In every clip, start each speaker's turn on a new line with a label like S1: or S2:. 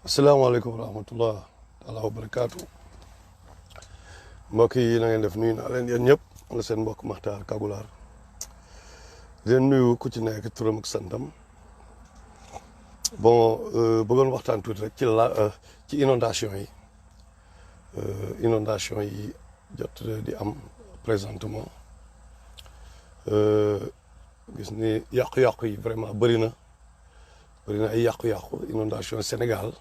S1: asalaamaaleykum wa rahmatullah taala wa barakaatu mbokk yi na ngeen def nuyu naa leen yéen ñëpp la seen mbokk Makhtar Kagulaar di leen nuyu ku ci nekk turam ak santam bon bëggoon waxtaan tuuti rek ci inondation yi jot di am présentement gis ni yàqu-yàqu yi vraiment bëri na ay yàqu-yàqu inondation Sénégal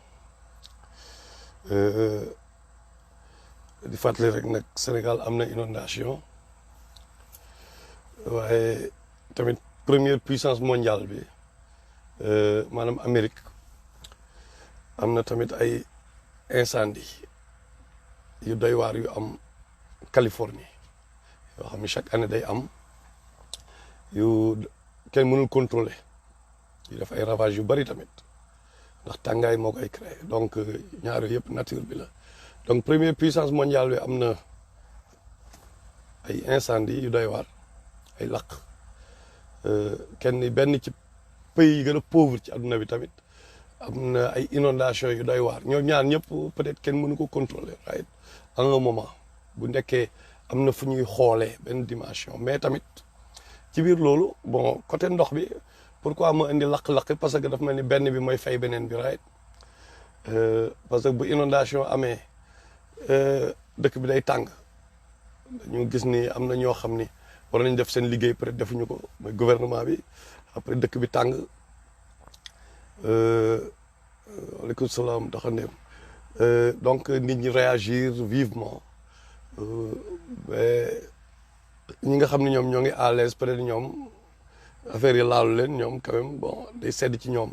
S1: di fàttali rek nag Sénégal am na inondation waaye tamit première puissance mondiale bi maanaam Amérique am na tamit ay incendie yu doy waar yu am Californie yoo xam ne chaque année day am yu kenn mënul contrôler yu def ay ravage yu bari tamit ndax tàngaay moo koy créé donc ñaar yooyu yëpp nature bi la donc première puissance mondiale bi am na ay incendie yu doy waar ay lakk benn ci pays yi gën a pauvre ci adduna bi tamit am na ay inondation yu doy waar ñoom ñaar ñëpp peut-être kenn mënu ko contrôler right à un moment bu nekkee am na fu ñuy xoolee benn dimension mais tamit ci biir loolu bon côté ndox bi pourquoi ma indi lakk-lakk parce que daf mel ni benn bi mooy fay beneen bi right parce que bu inondation amee dëkk bi day tàng ñu gis ni am na ñoo xam ni war nañ def seen liggéey peut-être defuñu ko mooy gouvernement bi après dëkk bi tàng waaleykum salaam doxandeem donc nit ñi réagir vivement mais ñi nga xam ne ñoom ñoo ngi à l'aise peut-être ñoom affaire yi laalu leen ñoom quand même bon day sedd ci ñoom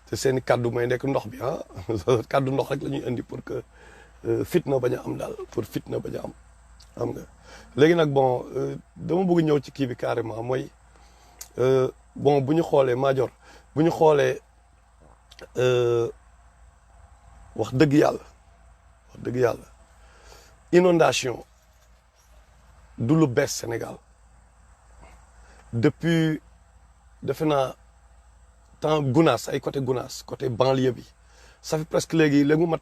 S1: te seeni kaddu may nekk ndox bi kaddu ndox rek la ñuy indi pour que fitna bañ a am daal pour fitna bañ a am xam nga léegi nag bon dama bëgg ñëw ci kii bi carrément mooy bon bu ñu xoolee Madior bu ñu xoolee wax dëgg yàlla inondation du lu bees Sénégal depuis defe naa temps Gounass ay côté Gounass côté banlieue bi ça fait presque léegi mu mat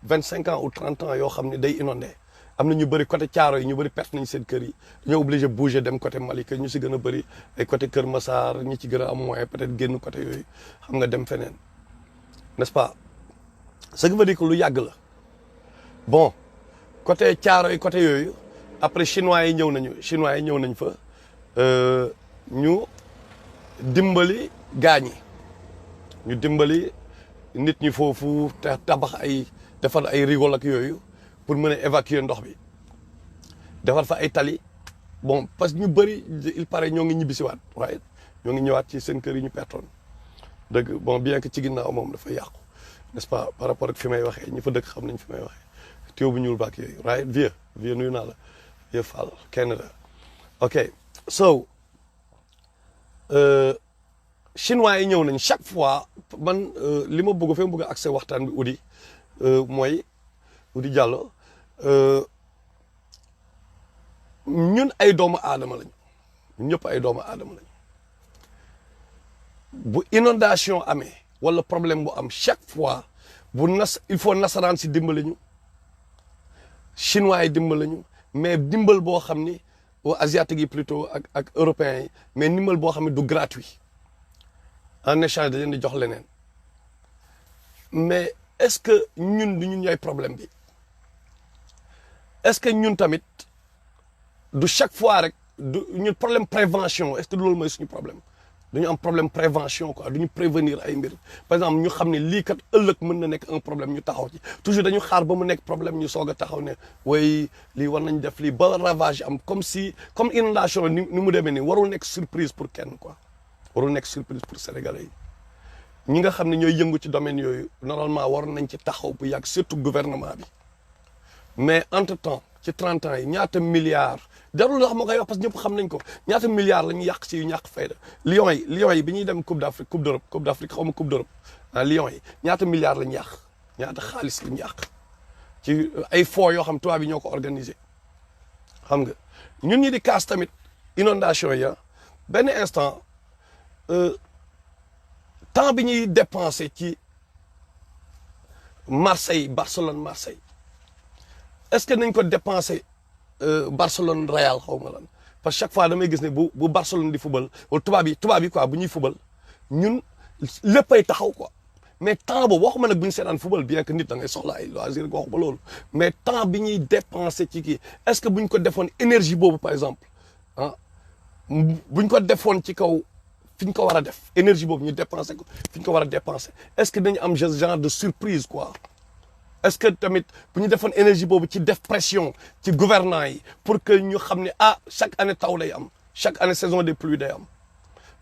S1: 25 ans ou 30 ans yoo xam ne day inondé am na ñu bëri côté Thiaroye yi ñu bëri perte nañ seen kër yi dañoo obligé bouger dem côté Malika ñu si gën a bëri ay côté Kër Massar ñi ci gën a am moyen peut-être génn côté yooyu xam nga dem feneen n'est-ce pas ce qui veut dire que lu yàgg la bon côté Thiaroye côté yooyu après chinois yi ñëw nañ fa ñu dimbali gaañi ñu dimbali nit ñi foofu tabax defar ay rigole ak yooyu pour mën a évacuer ndox bi defar fa ay tali bon parce que ñu bëri il paraît ñoo ngi ñibbisiwaat waaye ñoo ngi ñëwaat ci seen kër yi ñu pertoon dëgg bon bien que ci ginnaaw moom dafa yàqu n'est-ce pas par rapport ak fi may waxee ñi fa dëkk xam nañ fi may waxee téew bu ñuul baak yooyu right vieux nuyu naa la vieux Fall Canada ok so chinois yi ñëw nañ chaque fois man li ma bëgg fa bëgg a accès waxtaan bi Udi mooy Udi Diallo ñun ay doomu aadama lañu ñun ñëpp ay doomu aadama lañu bu inondation amee wala problème bu am chaque fois il faut nasaraan si dimbali ñu chinois yi dimbali ñu mais dimbal boo xam ni asiatique yi plutôt ak européens yi mais dimbal boo xam ne du gratuit en échange da leen di jox leneen mais est-ce que ñun du ñun ñooy problème bi est-ce que ñun tamit du chaque fois rek du ñun problème prévention est-ce que loolu mooy suñu problème dañu am problème prévention quoi duñu prévenir ay mbir par exemple ñu xam ne lii kat ëllëg mën na nekk un problème ñu taxaw ci toujours dañu xaar ba mu nekk problème ñu soog a taxaw ne way lii war nañ def lii ba ravage am comme inondation ni mu demee nii warul nekk surprise pour kenn quoi warul nekk surprise pour sénégalais yi ñi nga xam ne ñooy yëngu ci domaine yooyu normalement war nañ ci taxaw bu yàgg surtout gouvernement bi mais entre temps ci 30 ans yi ñaata milliards jarul wax ma koy wax parce que ñëpp xam nañ ko ñaata milliards la ñu yàq ci yu ñàkk fayda Lions yi bi ñuy dem Coupe d'Afrique xaw ma Coupe d'Europe Lions yi ñaata milliards la ñu yàq ñaata xaalis la ñu yàq ci ay fonds yoo xam tubaab bi ñoo ko organisé xam nga ñun ñi di kaas tamit inondation ya benn instant temps bi ñuy dépensé ci Marseille Barcelone Marseille est-ce que nañ ko dépenser Barcelone Real xaw ma lan parce que chaque fois damay gis ne bu Barcelone di football wala tubaab yi quoi bu ñuy football ñun léppay taxaw quoi mais temps boobu waxuma nag bu ñu seetaan football bien que nit da ngay soxla ay loisir waxuma loolu mais temps bi ñuy dépenser ci kii est-ce que bu ñu ko defoon énergie boobu par exemple ah bu ñu ko defoon ci kaw fi ñu ko war a def énergie boobu ñu dépenser ko fi ñu ko war a dépenser est-ce que dañu am genre de surprise quoi est-ce que tamit bu ñu defoon énergie boobu ci def pression ci gouvernants yi pour que ñu xam ne chaque année taw day am chaque année saison des pluies day am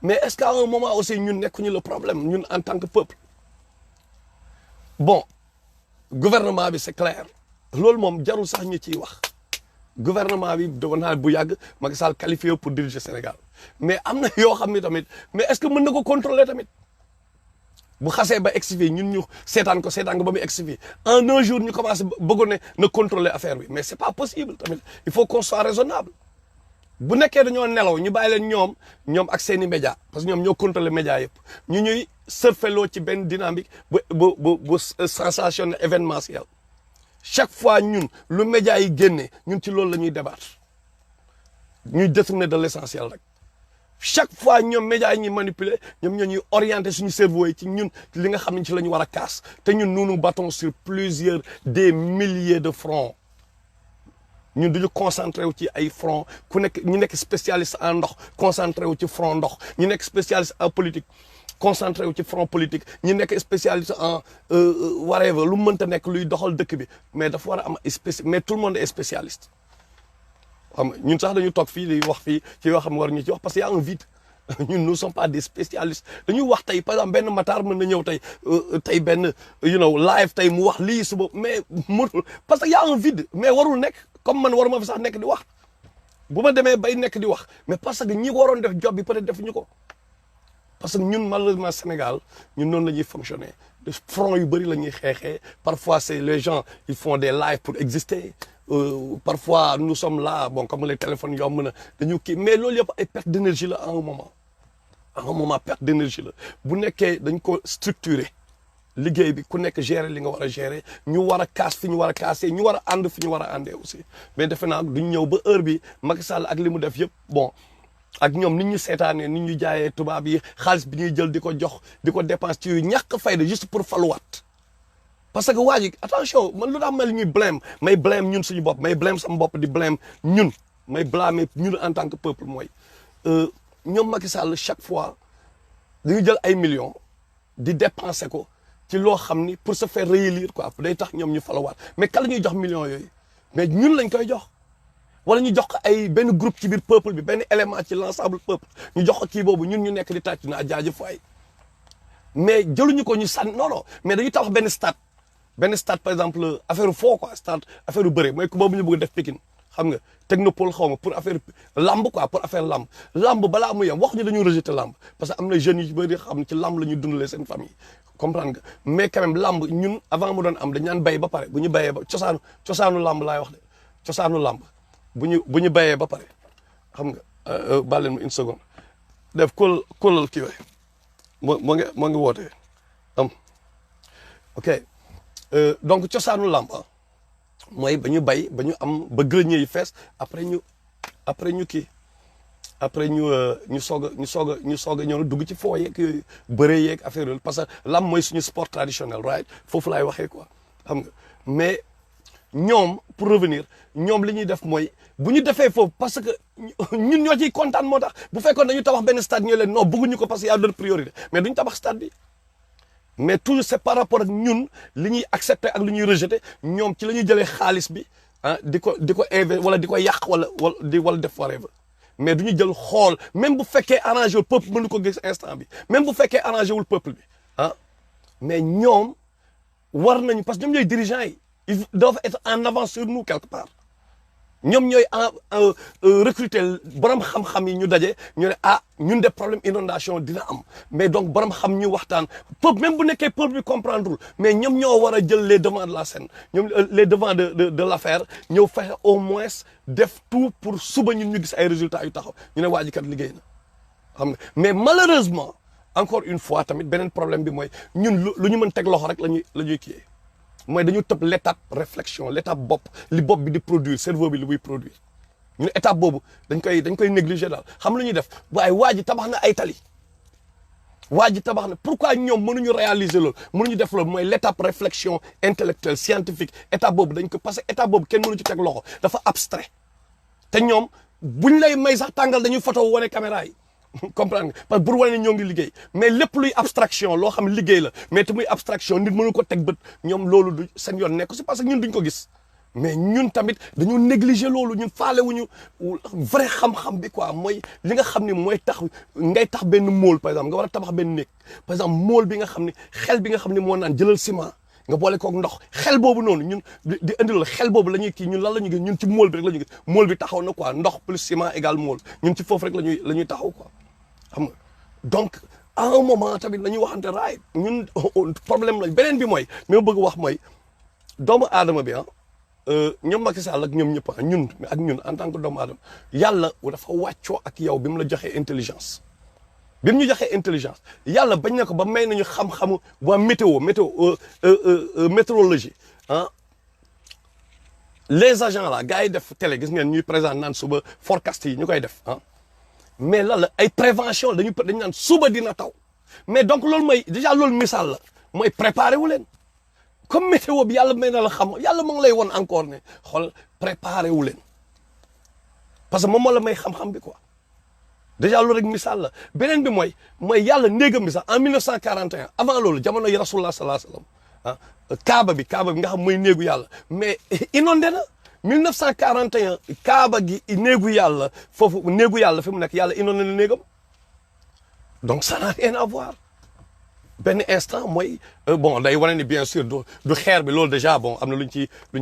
S1: mais est-ce qu'à un moment aussi ñun nekkuñu le problème ñun en tant que peuple bon gouvernement bi c'est clair loolu moom jarul sax ñu ciy wax gouvernement bi doon naa bu yàgg Macky Sall qualifié pour diriger Sénégal mais am na yoo xam ne tamit mais est-ce que mën na ko contrôler tamit bu xasee ba egsi fii ñun ñu seetaan ko ba muy egsi fii en un jour ñu commencé bëggoon ne na contrôler affaire bi mais c'est pas possible tamit il faut qu'on soit raisonnable bu nekkee dañoo nelaw ñu bàyyi leen ñoom ak seeni média parce que ñoom ñoo contrôler média yëpp ñu ñuy surfeloo ci benn dynamique bu sensationnel événementiel chaque fois ñun lu média yi génnee ñun ci loolu la ñuy débattre ñuy détourner de l'essentiel rek chaque fois ñoom médias yi ñuy manipuler ñoom ñoo ñuy orienter suñu cerveau yi ci ñun li nga xam ne ci la ñu war a kaas te ñun nous nous battons sur plusieurs des milliers de fronts ñun duñu concentré wu ci ay front ku nekk ñu nekk spécialiste en ndox concentré wu ci front ndox ñu nekk spécialiste en politique concentré wu ci front politique ñu nekk spécialiste en whatever lu mënta nekk luy doxal dëkk bi mais dafa war a am mais tout le monde est spécialiste xam nga ñun sax dañu toog fii di wax fii ci yoo xam ne war ñu ci wax parce que y a un vide ñun nous sommes pas des spécialistes dañuy wax tey par exemple benn Matar mën na ñëw tey benn live tey mu wax lii suba mais mënul parce que y a un vide mais warul nekk comme man waruma fi sax nekk di wax bu ma demee bay nekk di wax mais parce que ñi waroon def job bi peut-être defuñu ko parce que ñun malheureusement Sénégal ñun noonu la ñuy fonctionner de front yu bëri la ñuy xeexee parfois c'est les gens ils font des lives pour exister parfois nous sommes là bon comme les téléphones yomb na dañu kii mais loolu yëpp ay perte d'énergie la à un moment perte d'énergie la bu nekkee dañ ko structurer liggéey bi ku nekk gérer li nga war a gérer ñu war a kaas fi ñu war a kaasee ñu war a ànd fi ñu war a àndee aussi mais defe naa duñ ñëw ba heure bi Macky Sall ak li mu def yëpp bon ak ñoom nit ñu seetaanee nit ñu jaayee tubaab yi xaalis bi ñuy jël di ko jox di ko dépense ci yu ñàkk fayda juste pour faluwaat parce que waa ji attention man lu tax mel ñuy may blâme ñun suñu bopp may blâme sama bopp di blâme ñun may blâmer ñun en tant que peuple mooy ñoom Macky Sall chaque fois dañu jël ay millions di dépenser ko ci loo xam ni pour se faire réélire quoi day tax ñoom ñu faluwaat mais kan la ñuy jox millions yooyu mais ñun lañ koy jox wala ñu jox ko ay benn groupe ci biir peuple bi benn élément ci l'ensemble peuple ñu jox ko kii boobu ñun ñu nekk di tàcc naa jaajëf waay mais jëluñu ko ñu sànni non mais dañuy tabax benn stade par exemple affaire foo quoi stade affaire bëre mooy ko boobu ñu bëgg def Pikine xam nga technopole xaw ma pour affaire lamb quoi pour affaire lamb balaa mu yem wax ñu dañu rejeter lamb parce que am na jeunes yu bëri xam ne ci lamb la ñuy dundalee seen famille comprendre nga mais quand même lamb ñun avant mu doon am dañ naan bay ba pare bu ñu bayee ba cosaanu lamb laay wax de cosaanu lamb bu ñu bayee ba pare xam nga baal leen une seconde def kóolal kii waay moo ngi wootee ok donc cosaanu làmb mooy ba ñu bay ba ñu am ba grenier yi fees après ñu soog a ñëw dugg ci foo yeeg yooyu bëree yeeg affaire yooyu parce que làmb mooy suñu sport traditionnel right foofu laay waxee quoi xam nga mais ñoom pour revenir ñoom li ñuy def mooy bu ñu defee foofu parce que ñun ñoo ciy kontaan moo tax bu fekkoon dañu tabax benn stade ñu leen non bëgguñu ko parce que y a d'autres priorités mais duñu tabax stade bi mais toujours c'est par rapport ak ñun li ñuy accepter ak li ñuy rejeter ñoom ci la ñuy jëlee xaalis bi di ko investir wala di ko yàq wala def whatever mais du ñu jël xool même bu fekkee arrangé wul peuple mënu ko gis instant bi même bu fekkee arrangé wul peuple bi mais ñoom war nañu parce que ñoom ñooy dirigeants yi ils doivent être en avance sur nous quelque part ñoom ñooy recruter borom xam-xam yi ñu daje ñu ne ñun de problème inondation dina am mais donc borom xam ñu waxtaan peuple même bu nekkee peuple bi comprendre mais ñoom ñoo war a jël les devants de la scène ñoom les devants de l'affaire ñëw fexe au moins def tout pour suba ñun ñu gis ay résultats yu taxaw ñu ne waa ji kat liggéey na xam nga mais malheureusement encore une fois tamit beneen problème bi mooy ñun lu ñu mën teg loxo rek la ñuy kiyee mooy dañu tëb l'étape réflexion l'étape bopp li bopp bi di produire cerveau bi li muy produire ñun étape boobu dañ koy négliger daal xam lu ñuy def waaye waa ji tabax na ay tali waa ji tabax na pourquoi ñoom mënuñu réaliser loolu mënuñu def loolu mooy l'étape réflexion intellectuelle scientifique étape boobu dañ ko parce que étape boobu kenn mënu ci teg loxo dafa abstrait te ñoom buñ lay may sax tàngal dañuy photo wane caméra yi comprendre nga parce que pour wane ne ñoo ngi liggéey mais lépp luy abstraction loo xam liggéey la mais te muy abstraction nit mënu ko teg bët ñoom loolu du seen yoon nekk si parce que ñun duñ ko gis mais ñun tamit dañu négliger loolu ñun faalewuñu vrai xam-xam bi quoi mooy li nga xam ni mooy tax ngay tax benn mool par exemple nga war a tabax benn néeg par exemple mool bi nga xam ni xel bi nga xam ni moo naan jëlal ciment nga boole kook ndox xel boobu noonu ñun di indi loolu xel boobu la ñuy kii ñun lan la ñu gis ñun ci mool bi rek la ñu gis mool bi taxaw na quoi ndox plus ciment égal mool ñun ci foofu rek la ñuy taxaw quoi xam nga donc à un moment tamit la ñuy waxante raay ñun problème la beneen bi mooy li ma bëgg wax mooy doomu aadama bi ñoom Macky Sall ak ñoom ñëpp ñun en tant que doomu aadama yàlla dafa wàccoo ak yow bi mu la joxee intelligence bi mu ñu joxee intelligence yàlla bañ na ko ba may nañu xam-xamu waa météorologie les agents là gars yi def télé gis ngeen ñuy présent naan suba forecast yi ñu koy def mais lan la ay prévention dañu naan suba dina taw mais donc loolu mooy déjà loolu misaal la mooy préparé wu leen comme météo bi yàlla may na la xam yàlla moo ngi lay won encore ne xool préparé wu leen parce que moom moo la may xam-xam bi quoi déjà loolu rek misaal la beneen bi mooy yàlla néegam bi sax en 1941 avant loolu jamono yi rasulullah sallallahu alayhi wasallam kaaba bi nga xam mooy néegu yàlla mais inondé na 1941 kaaba gi néegu yàlla foofu néegu yàlla fi mu nekk yàlla inondé na néegam donc ça n'a rien à voir benn instant mooy bon day wane ni bien sûr du xeer bi loolu déjà bon am na luñ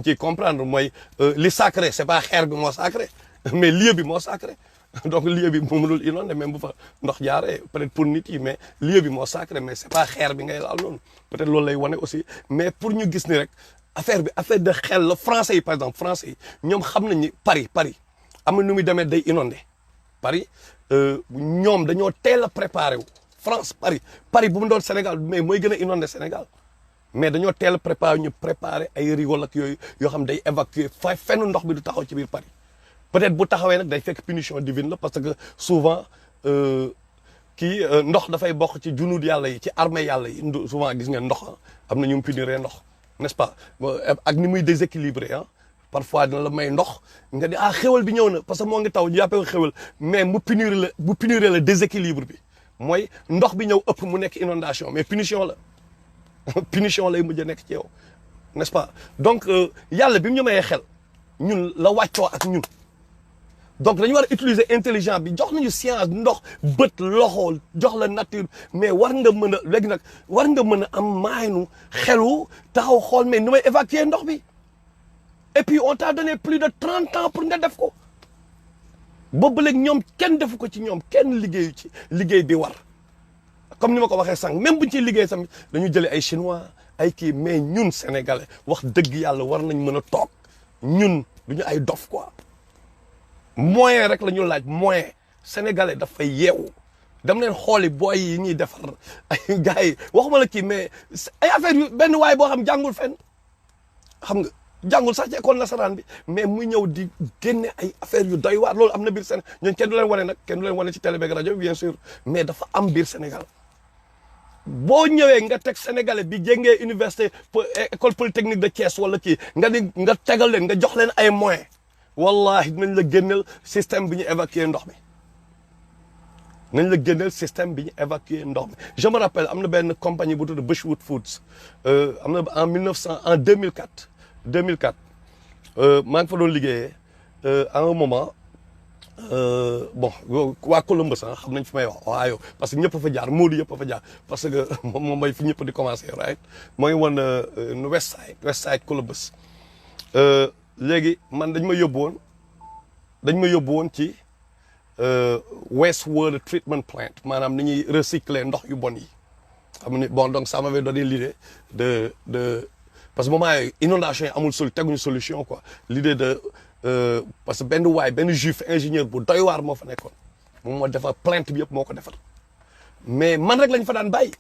S1: ciy comprendre mooy li sacré c'est pas xeer bi moo sacré mais lieu bi moo sacré donc lieu bi moo mënul inondé même bu fa ndox jaaree peut-être pour nit yi mais lieu bi moo sacré mais c'est pas xeer bi ngay laal noonu peut-être loolu lay wane aussi mais pour ñu gis ni rek affaire de xel la français yi par exemple français yi ñoom xam nañ ni Paris am na nu muy demee day inondé Paris ñoom dañoo teel a préparé wu France Paris bu mu doon Sénégal mais mooy gën a inondé Sénégal mais dañoo teel a préparé ay rigole ak yooyu yoo xam day évacuer fenn ndox bi du taxaw ci biir Paris peut-être bu taxawee nag day fekk punition divine la parce que souvent ndox dafay bokk ci junuud yàlla yi ci armée yàlla yi souvent gis ngeen ndox am na ñu mu puniree ndox n'est-ce pas ak ni muy déséquilibré parfois dina la may ndox nga di xéwal bi ñëw na parce que moo ngi taw ñu jàppee ko xéwal mais mu punir la déséquilibre bi mooy ndox bi ñëw ëpp mu nekk inondation mais punition lay mujj a nekk ci yow n'est-ce pas donc yàlla bi mu ñu mayee xel ñun la wàccoo ak ñun donc dañu war a utiliser intelligence bi jox nañu science ndox bët loxo jox la nature mais war nga mën a léegi nag war nga mën a am maaynu xelu taxaw xool mais nu may évacuer ndox bi et puis on t'a donné plus de 30 ans pour nga def ko boobu léegi ñoom kenn defu ko ci ñoom kenn liggéeyu ci liggéey bi war comme ni ma ko waxee sànq même buñ ciy liggéey tamit dañu jëlee ay chinois ay kii mais ñun sénégalais wax dëgg yàlla war nañ mën a toog ñun duñu ay dof quoi moyen rek la ñu laaj moyen sénégalais dafay yeewu dem leen xooli booy yi ñuy defar ay gars yi waxuma la kii mais ay affaire yu benn waay boo xam jàngul fenn xam nga jàngul sax ci école nasaraan bi mais muy ñëw di génne ay affaire yu doy waar loolu am na biir Sénégal ñooñu kenn du leen wane nag kenn du leen wane ci télé beeg rajo bien sûr mais dafa am biir Sénégal boo ñëwee nga teg sénégalais bi jéngee université école polytechnique de Thiès wala kii nga tegal leen nga jox leen ay moyens wallahi dinañ la génneel système bi ñu évacuer ndox mi nañ la génneel système bi ñu évacuer ndox mi je me rappelle am na benn compagnie bu tudd Bushwood Foods am na en 2004 maa ngi fa doon liggéeyee à un moment bon waa Columbus xam nañ fi may wax Ohio parce que ñëpp fa jaar Moodu yëpp fa jaar parce que moom mooy fi ñëpp di commencer right moo ngi woon West Side Columbus léegi man dañ ma yóbbu woon ci waste water treatment plant maanaam ni ñuy recycler ndox yu bon yi xam ni bon donc ça m'avait donné l'idée de parce que moment yooyu inondation yi amul teguñu solution quoi l'idée de parce que benn juif ingénieur bu doy waar moo fa nekkoon moom moo defar plainte bi yëpp moo ko defar mais man rek lañ fa daan bàyyi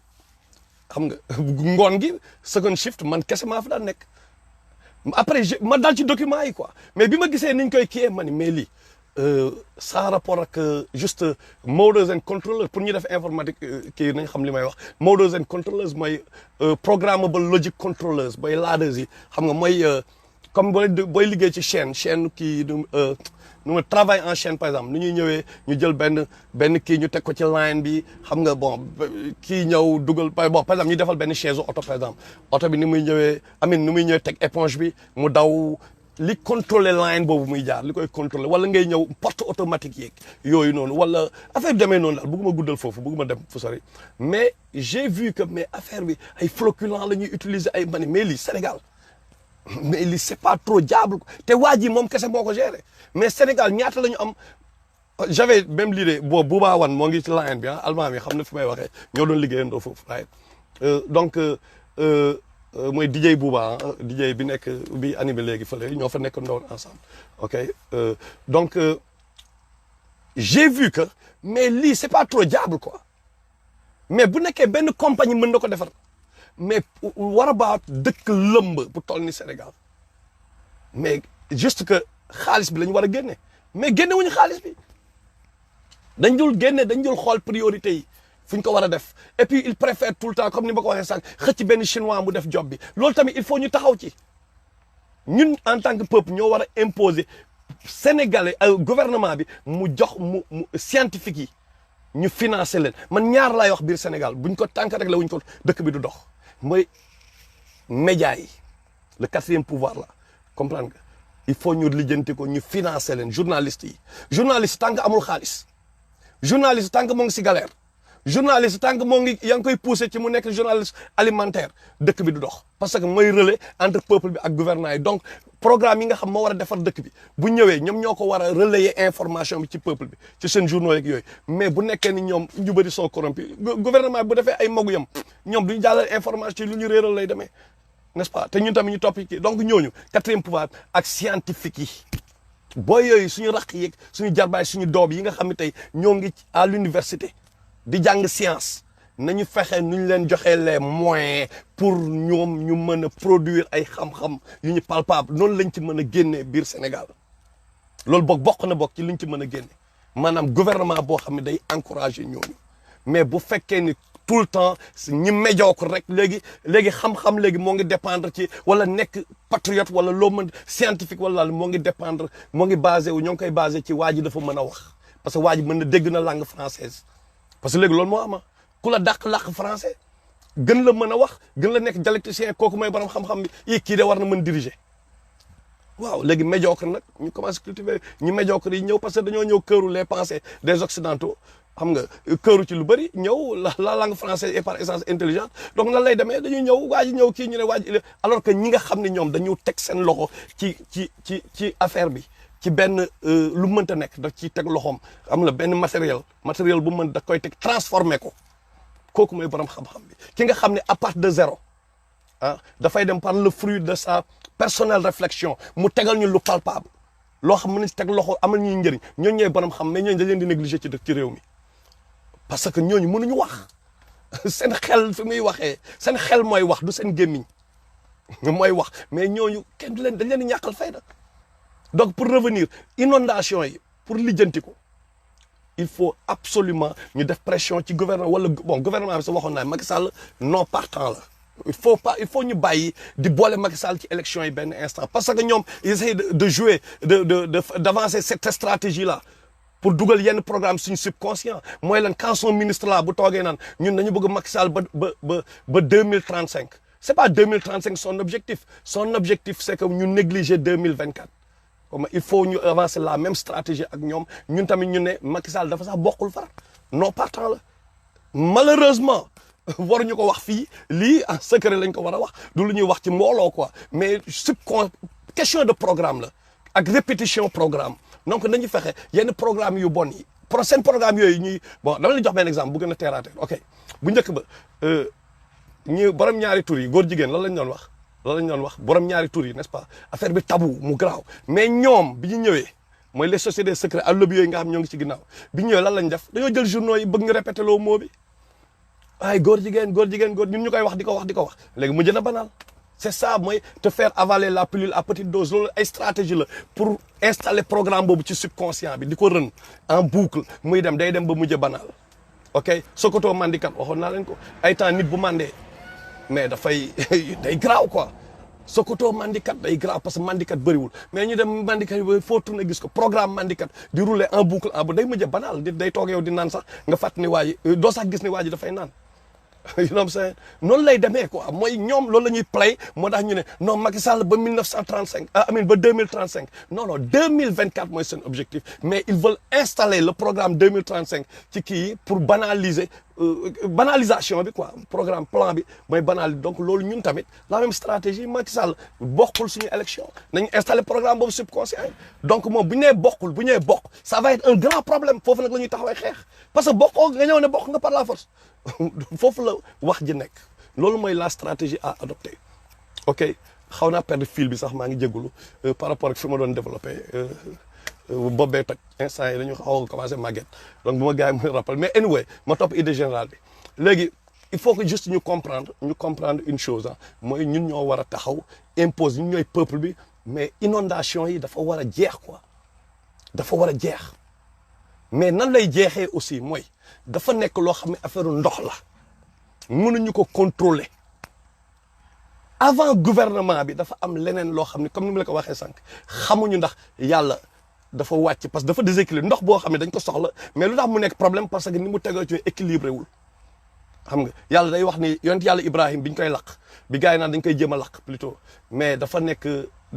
S1: xam nga ngoon gi second shift man kese maa fa daan nekk après ma dal ci document yi quoi mais bi ma gisee niñ koy kiyee ma ni mais lii sans rapport ak juste models and controllers pour ñu def informatique kii nañ xam li may wax models and controllers mooy programmable logic controllers mooy ladders yi xam nga mooy comme booy liggéey ci chaîne kii nu ma travail en chaîne par exemple ni ñuy ñëwee ñu jël benn kii ñu teg ko ci line bi xam nga bon kii ñëw dugal bon par exemple ñu defal benn chaise oto par exemple oto bi ni muy ñëwee ni muy ñëwee teg éponge bi mu daw li contrôler line boobu muy jaar li koy contrôler wala ngay ñëw porte automatique yeeg yooyu noonu wala affaire bi demee noonu daal bëgguma guddal foofu bëgguma dem fu sori mais j'ai vu que mais affaire bi ay floculants la ñuy utiliser ay mani mais lii Sénégal mais lii c'est pas trop diable te waa ji moom kese moo ko géré mais Sénégal ñaata la ñu am j'avais même l'idée boobu Bouba Wane moo ngi ci line bi allemand bi xam na fi may waxee ñoo doon liggéeyandoo foofu right donc mooy DJ Bouba DJ bi nekk bi animé léegi fële ñoo fa nekk ndoon ensemble ok donc j'ai vu que mais lii c'est pas trop diable quoi mais bu nekkee benn compagnie mën na ko defar mais what about dëkk lëmb bu toll ni Sénégal mais juste que xaalis bi la ñu war a génne mais génne wuñu xaalis bi dañ dul génne dañ dul xool priorité yi fu ñu ko war a def et puis il préfère tout le temps comme ni ma ko waxee sànq xëcc benn chinois mu def job bi loolu tamit il faut ñu taxaw ci ñun en tant que peuple ñoo war a imposer sénégalais gouvernement bi mu jox mu scientifique yi ñu financer leen man ñaar laay wax biir Sénégal buñ ko tànk rek la wuñ ko dëkk bi du dox mooy médias yi le quatrième pouvoir là comprendre nga il faut ñu lijjanti ko ñu financer leen journalistes yi journaliste tant que amul xaalis journaliste tant que moo ngi si galère journaliste tant que moo ngi yaa ngi koy pousser ci mu nekk journaliste alimentaire dëkk bi du dox parce que mooy relais entre peuple bi ak gouvernement yi donc programme yi nga xam moo war a defar dëkk bi bu ñëwee ñoom ñoo ko war a relayer information bi ci peuple bi ci seen journaux yeeg yooyu mais bu nekkee ni ñoom ñu bëri sont corrompus gouvernement bi bu defee ay magu yam ñoom duñu jàllale information ci lu ñu réeral lay demee n'est-ce pas te ñun tamit ñu topp ci donc ñooñu quatrième pouvoir ak scientifique yi booy yooyu suñu raq yeeg suñu jarbaay suñu doom yi nga xam ne tey ñoo ngi à l'université di jàng science nañu fexe nu ñu leen joxee les moyens pour ñoom ñu mën a produire ay xam-xam yu ñu palpable noonu lañ ci mën a génnee biir Sénégal loolu bokk na bokk ci liñ ci mën a génne maanaam gouvernement boo xam ne day encourager ñooñu mais bu fekkee ni tout le temps ñi médiocre rek léegi xam-xam léegi moo ngi dépendre ci wala nekk patriote wala loo mën scientifique wala moo ngi dépendre moo ngi basé wu ñoo ngi koy basé ci waa ji dafa mën a wax parce que waa ji mën na dégg na langue française parce que léegi loolu moo ama ku la dàq làkk français gën la mën a wax gën la nekk dialecticien kooku mooy borom xam-xam bi kii de war na mën diriger waaw léegi médiocre nag ñu commencé cultiver ñu médiocre yi ñëw parce que dañoo ñëw këru les pensées des occidentaux xam nga këru ci lu bëri ñëw la langue française est par essence intelligente donc nan lay demee dañuy ñëw waa ji ñëw kii ñu ne waa ji alors que ñi nga xam ne ñoom dañu teg seen loxo ci affaire bi ci benn lu mënta nekk da ciy teg loxoom am la benn matériel bu mën da koy teg transformé ko kooku mooy borom xam-xam bi ki nga xam ne à partir de zéro dafay dem par le fruit de sa personnelle réflexion mu tegal ñu lu palpable loo xam mën na ci teg loxo amal ñuy njëriñ ñooñu ñooy borom xam mais ñooñu dañ leen di négliger ci réew mi parce que ñooñu mënuñu wax seen xel fi muy waxee seen xel mooy wax du seen gémmiñ mooy wax mais ñooñu kenn du leen dañ leen di ñàkkal fayda donc pour revenir inondation yi pour lijjanti ko il faut absolument ñu def pression ci gouvernement wala bon gouvernement bi sa waxoon naa Macky Sall non partant la il faut ñu bàyyi di boole Macky Sall ci élection yi benn instant parce que ñoom ils essaient de jouer d'avancer cette stratégie là pour dugal yenn programme suñu subconscient mooy lan quand son ministre là bu toogee naan ñun dañu bëgg Macky Sall ba 2035 c'est pas 2035 son objectif c'est que ñu négliger 2024 comme il faut ñu avancer la même stratégie ak ñoom ñun tamit ñu ne Macky Sall dafa sax bokkul far non partant la malheureusement waruñu ko wax fii lii en secret lañ ko war a wax du lu ñuy wax ci mbooloo quoi mais question de programme la ak répétition programme donc nañu fexe yenn programme yu bon yi seen programme yooyu ñuy bon dama leen jox benn exemple bu gën a terre à terre ok bu njëkk ba ñu borom ñaari tur yi góor jigéen lan lañ doon wax borom ñaari tur yi n'est-ce pas affaire bi tabou mu garaaw mais ñoom bi ñu ñëwee mooy les sociétés secrètes ak lobby yooyu nga xam ñoo ngi ci ginnaaw bi ñu ñëwee lan lañ def dañoo jël journaux yi bëgg ñu répété loo mot bi ay góor jigéen ñun ñu koy wax di ko wax léegi mu jën a banal. C'est ça mooy te faire avaler la pilule à petite dose loolu ay stratégie la pour installer programme boobu ci subconscient bi di ko rën en boucle muy dem day dem ba mujj banal ok Sokoto mandikat waxoon naa leen ko ay temps nit bu mandee mais dafay day graaw quoi Sokoto mandikat day graaw parce que mandikat bëriwul mais ñu dem mandikat yi foo tourné gis ko programme mandikat di rouler en boucle day mujj banal nit day toog yow di naan sax nga fàtt ni waa ji doo sax gis ni waa ji dafay naan. you know what I'm saying noonu lay demee quoi mooy ñoom loolu la ñuy play moo tax ñu ne non Macky Sall ba 1935 amiin ba 2035 non 2024 mooy seen objectif mais ils veulent installer le programme 2035 ci kii yi pour banaliser banalisation bi quoi programme plan bi mooy banal donc loolu ñun tamit la même stratégie Macky Sall bokkul suñu élection nañu installer programme boobu subconscient donc moom bu ñu nee bokkul bu ñu nee bokk ça va être un grand problème foofu nag la ñuy taxawee xeex parce que bokkoo nga ñëw ne bokk nga par la force foofu la wax ji nekk loolu mooy la stratégie à adopter ok xaw naa perdre fil bi sax maa ngi jégalu par rapport ak fi ma doon développé boobee toj instant yi dañu xaw a commencé màgget donc bu ma gars yi muy rappel mais anyway ma topp idée générale bi léegi il faut que juste ñu comprendre une chose mooy ñun ñoo war a taxaw impose ñun ñooy peuple bi mais inondation yi dafa war a jeex quoi dafa war a jeex mais nan lay jeexee aussi mooy dafa nekk loo xam ne affaire ndox la mënuñu ko contrôler avant gouvernement bi dafa am leneen loo xam ne comme ni mu la ko waxee sànq xamuñu ndax yàlla dafa wàcc parce que dafa déséquilibre ndox boo xam ne dañ ko soxla mais lu tax mu nekk problème parce que ni mu tegoo ci équilibré wul xam nga yàlla day wax ni yonent yàlla Ibrahim bi ñu koy laq bi gars yi naan dañ koy jéem a laq plutôt mais dafa nekk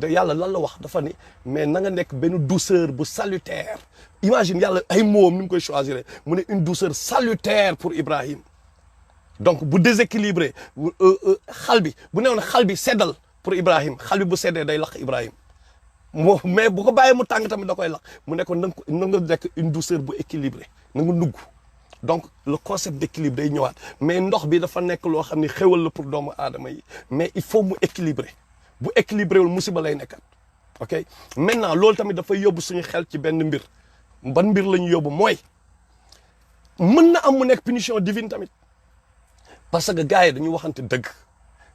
S1: yàlla lan la wax dafa ni mais na nga nekk benn douceur bu salutaire imagine yàlla ay moom ni mu koy choisir mu ne une douceur salutaire pour Ibrahim donc bu déséquilibré xal bi bu newoon xal bi seddal pour Ibrahim xal bi bu seddee day laq Ibrahim moo mais bu ko bàyyee mu tàng tamit da koy laq mu nekkoon na nga nekk une douceur bu équilibré na nga nugg donc le concept d'équilibre day ñëwaat mais ndox bi dafa nekk loo xam ne xéwal la pour doomu aadama yi mais il faut mu équilibré bu équilibré wul musiba lay nekkat ok maintenant loolu tamit dafay yóbbu suñu xel ci benn mbir ban mbir la ñu yóbbu mooy mën na am mu nekk punition divine tamit parce que gars yi dañu waxante dëgg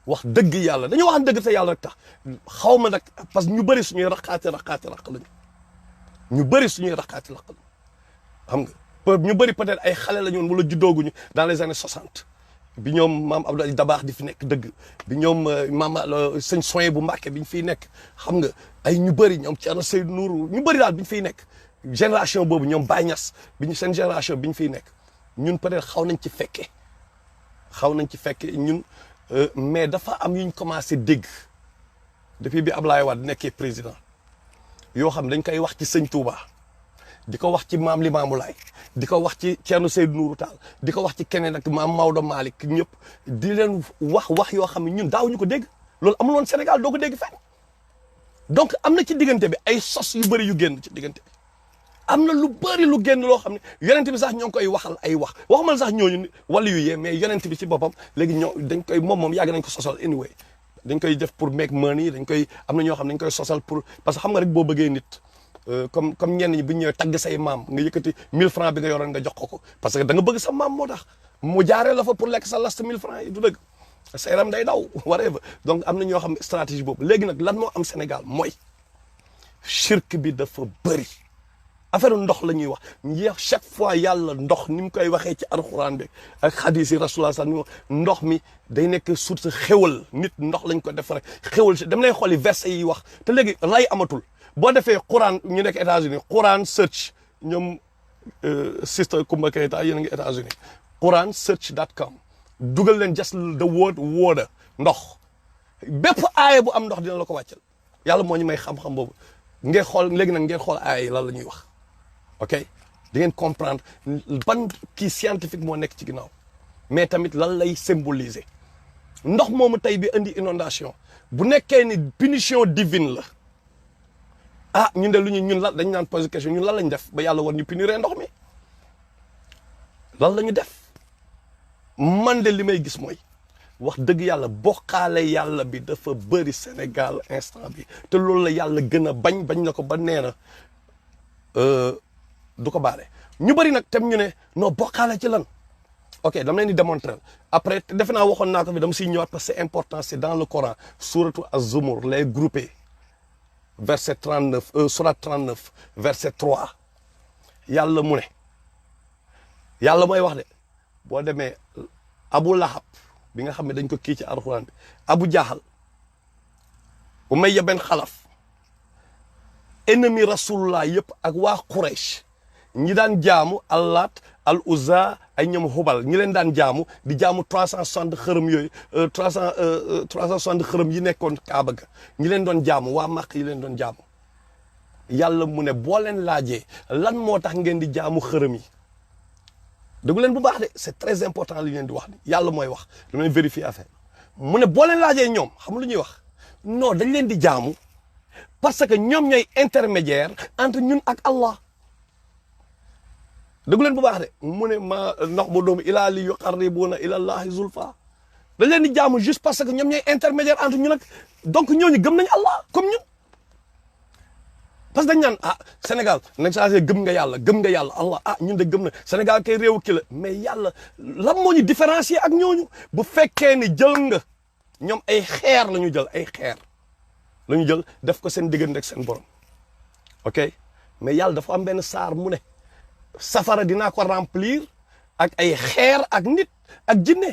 S1: wax dëgg yàlla dañu waxante dëgg te yàlla rek tax xaw ma nag parce que ñu bëri suñuy raqaati raq lañu ñu bëri suñuy raqaati raq lañu xam nga ñu bëri peut-être ay xale la ñu woon wala juddooguñu dans les années 60 bi ñoom maam Abdoulaye Dabaax di fi nekk dëgg bi ñoom maam sëñ Soye bu Mbàkke bi ñu fiy nekk xam nga ay ñu bëri ñoom Thierno Seydou Nourou ñu bëri daal bi ñu fiy nekk génération boobu ñoom Baye Niass bi ñu seen génération bi ñu fiy nekk ñun peut-être xaw nañ ci fekkee ñun mais dafa am yuñ commencé dégg depuis bi Ablaye Wade nekkee président yoo xam dañ koy wax ci sëñ Touba di ko wax ci maam Limamou Laye di ko wax ci Thierno Seydou Nourou Tall di ko wax ci keneen ak maam Maodo Malick ñëpp di leen wax yoo xam ne ñun daawuñu ko dégg loolu amul woon Sénégal doo ko dégg fenn donc am na ci diggante bi ay sos yu bëri yu génn ci diggante bi am na lu bëri lu génn loo xam ne yonent bi sax ñoo ngi koy waxal ay wax waxuma sax ñooñu wala yu yee mais yonent bi ci boppam léegi dañ koy moom yàgg nañ ko sosal anyway dañ koy def pour make money dañ koy am na ñoo xam ne dañ koy sosal pour parce que xam nga rek boo bëggee nit comme ñenn ñi bu ñu ñëwee tagg say maam nga yëkkati 1000 francs bi nga yoroon nga jox ko parce que da nga bëgg sa maam moo tax mu jaaree la fa pour lekk sa last 1000 francs yi du dëgg sa yaram day daw whatever donc am na ñoo xam ne stratégie boobu léegi nag lan moo am Sénégal mooy shirk bi dafa bëri affaire ndox la ñuy wax ñeex chaque fois yàlla ndox ni mu koy waxee ci alxuraan bi ak xadis yi rasulullah sax ni ndox mi day nekk source xéwal nit ndox lañ ko def rek xéwal si dem lay xooli verset yi wax te léegi lay amatul boo defee Quran ñu nekk États-Unis Quran search ñoom sister Kumba Keita yéen a ngi États-Unis Quran search.com dugal leen just the word water ndox bépp aaya bu am ndox dina la ko wàccal yàlla moo ñu may xam-xam boobu ngeen xool léegi nag ngeen xool aaya yi lan la ñuy wax ok di ngeen comprendre ban kii scientifique moo nekk ci ginnaaw mais tamit lan lay symboliser ndox moomu tey bi indi inondation bu nekkee ni punition divine la ah ñun de lu ñun lan dañ naan poser question ñun lan lañ def ba yàlla war ñu punir ndox mi lan la ñu def man de li may gis mooy wax dëgg yàlla bokkaale yàlla bi dafa bëri Sénégal instant bi te loolu la yàlla gën a bañ na ko ba nee na du ko baale ñu bëri nag tam ñu ne non bokkaale ci lan ok dama leen di démontrer après defe naa waxoon naa ko fi dama siy ñëwaat parce que c'est important c'est dans le Coran sourate Az-Zumur les groupés verset 39 sourate 39 verset 3 yàlla mu ne yàlla mooy wax de boo demee Abu Lahab bi nga xam ne dañ ko kii ci alxuraan bi Abu Jahal Umayya ben Xalaf ennemi rasulullah yëpp ak waa Quraysh ñi daan jaamu Allat al Uzza ay ñoom Hubal ñi leen daan jaamu di jaamu 360 xërëm yooyu 360 xërëm yi nekkoon Kaaba ga ñi leen doon jaamu waa Makka yi leen doon jaamu yàlla mu ne boo leen laajee lan moo tax ngeen di jaamu xërëm yi déggu leen bu baax de c'est très important li ngeen di wax ni yàlla mooy wax dama leen vérifier affaire mu ne boo leen laajee ñoom xam lu ñuy wax non dañ leen di jaamu parce que ñoom ñooy intermédiaire entre ñun ak Allah déggu leen bu baax de mu ne ma ndax mu doom ilaa li yuqarribuna ila Allahi zulfa dañ leen di jaamu juste parce que ñoom ñooy intermédiaire entre ñun ak donc ñooñu gëm nañ Allah comme ñun parce que dañ naan ah Sénégal nañ changé gëm nga yàlla Allah ah ñun de gëm na Sénégal kay réewu ki la mais yàlla lan moo ñu différencier ak ñooñu bu fekkee ni jël nga ñoom ay xeer la ñu jël ay xeer la ñu jël def ko seen diggante ak seen borom ok mais yàlla dafa am benn saar mu ne safara dinaa ko remplir ak ay xeer ak nit ak jinne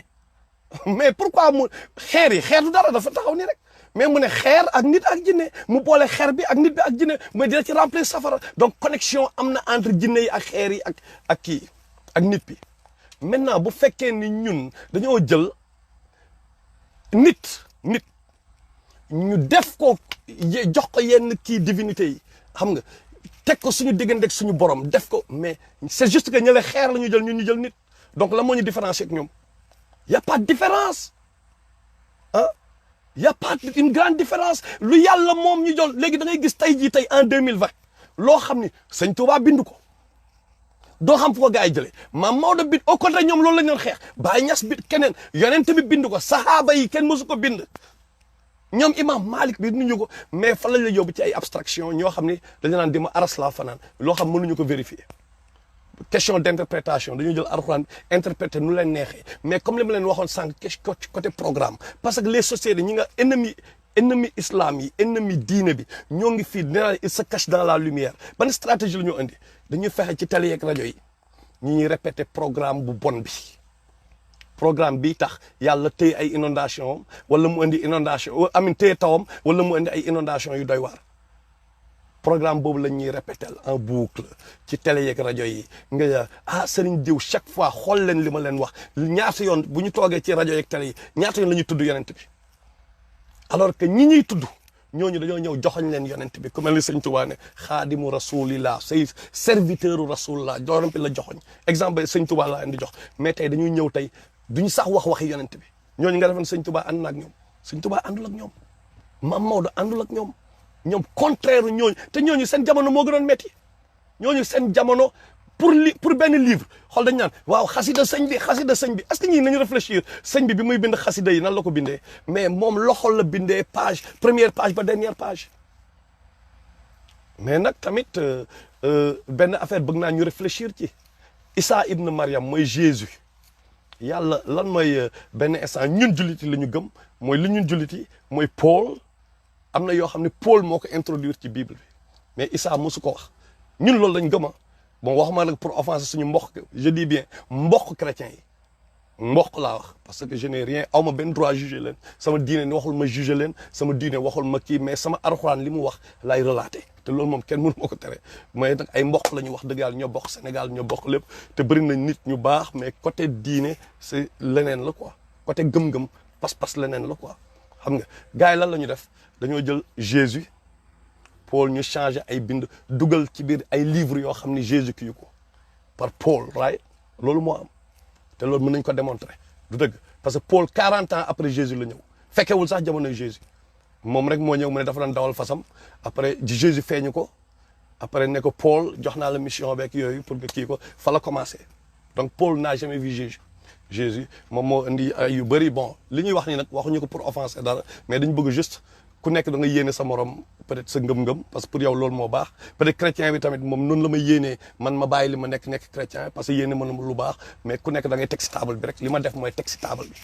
S1: mais pourquoi mu xeer yi xeer du dara dafa taxaw ni rek mais mu ne xeer ak nit ak jinne mu boole xeer bi ak nit bi ak jinne mais dina ci remplir safara donc connexion am na entre jinne yi ak xeer yi ak kii ak nit bi maintenant bu fekkee ni ñun dañoo jël nit ñu def ko jox ko yenn kii divinité yi xam nga teg ko suñu diggante ak suñu borom def ko mais c'est juste que ñële xeer la ñu jël ñun ñu jël nit donc la moo ñu différencier ak ñoom y a pas de différence ah y a pas une grande différence lu yàlla moom ñu jël léegi da ngay gis tey jii tey en 2020 loo xam ni sëñ Touba bind ko doo xam fu ko gars yi jëlee maam Maodo bind au contraire ñoom loolu la ñu doon xeex Baye Niass bind keneen yonent bi bind ko sahaaba yi kenn mësu ko bind ñoom imam Malik bi nuñu ko mais fan lañ la yóbbu ci ay abstraction ñoo xam ni dañu naan di ma aras laa fanaan loo xam mënuñu ko vérifier question d'interprétation dañu jël alxuraan interpréter nu leen neexee mais comme li ma leen waxoon sànq côté programme parce que les sociétés ñi nga ennemi islam yi ennemi diine bi ñoo ngi fii dinaa il se cache dans la lumière ban stratégie la ñu indi dañuy fexe ci télé yeeg rajo yi ñuy répéter programme bu bon bi programme bi tax yàlla téye ay inondation wala mu indi inondation amin téye tawam wala mu indi ay inondation yu doy waar programme boobu la ñuy répéter en boucle ci télé yeeg rajo yi nga sëriñ diw chaque fois xool leen li ma leen wax ñaata yoon bu ñu toogee ci rajo yeeg télé yi ñaata yoon la ñuy tudd yonent bi alors que ñi ñuy tudd ñooñu dañoo ñëw joxoñ leen yonent bi ku mel ni sëñ Tuubaa ne xaadimu rasulillah say serviteur rasulillah yonent bi la joxoñ exemple sëñ Tuubaa laa indi jox mais tey dañuy ñëw tey duñu sax waxi yonent bi ñooñu nga defoon sëñ Tuubaa ànd na ak ñoom sëñ Tuubaa àndul ak ñoom Maam Maodo àndul ak ñoom contraire ñooñu te ñooñu seen jamono moo gënoon métti ñooñu seen jamono pour benn livre xool dañ naan waaw xasida sëñ bi est-ce que ñii nañu réfléchir sëñ bi muy bind xasida yi nan la ko bindee mais moom loxol la bindee page première page ba dernière page mais nag tamit benn affaire bëgg naa ñu réfléchir ci Issa ibn Maryam mooy Jésus yàlla lan mooy benn instant ñun julliti la ñu gëm mooy li ñun julliti mooy Paul am na yoo xam ne Paul moo ko introduire ci Bible bi mais Issa mosu ko wax ñun loolu lañ gëma bon waxuma nag pour offenser suñu mbokk je dis bien mbokk chrétiens yi mbokk laa wax parce que je n'ai rien aw ma benn droit juger leen sama diine ni waxul ma juger leen sama diine waxul ma kii mais sama alxuraan li mu wax lay relater te loolu moom kenn mënu ma ko tere mais nag ay mbokk la ñu wax dëgg yàlla ñoo bokk Sénégal ñoo bokk lépp te bëri na nit ñu baax mais côté diine c'est leneen la quoi côté gëm-gëm pas-pas leneen la quoi xam nga gars yi lan la ñu def dañoo jël Jésus Paul ñu changé ay bind dugal ci biir ay livres yoo xam ne Jésus kii ko par Paul right loolu moo am te loolu mën nañ ko démontrer du dëgg parce que Paul 40 ans après Jésus la ñëw fekkewul sax jamonoy Jésus moom rek moo ñëw mu ne dafa doon dawal fasam après Jésus feeñu ko après ne ko Paul jox naa la mission beeg yooyu pour nga kii ko fa la commencé donc Paul n'a jamais vu Jésus moom moo indi ay yu bëri bon li ñuy wax ni nag waxuñu ko pour offenser dara mais dañ bëgg juste ku nekk da nga yéene sa morom peut-être sa ngëm-ngëm parce que pour yow loolu moo baax peut-être chrétien bi tamit moom noonu la may yéenee man ma bàyyi li ma nekk chrétien parce que yéene mën na lu baax mais ku nekk da ngay teg si table bi rek li ma def mooy teg si table bi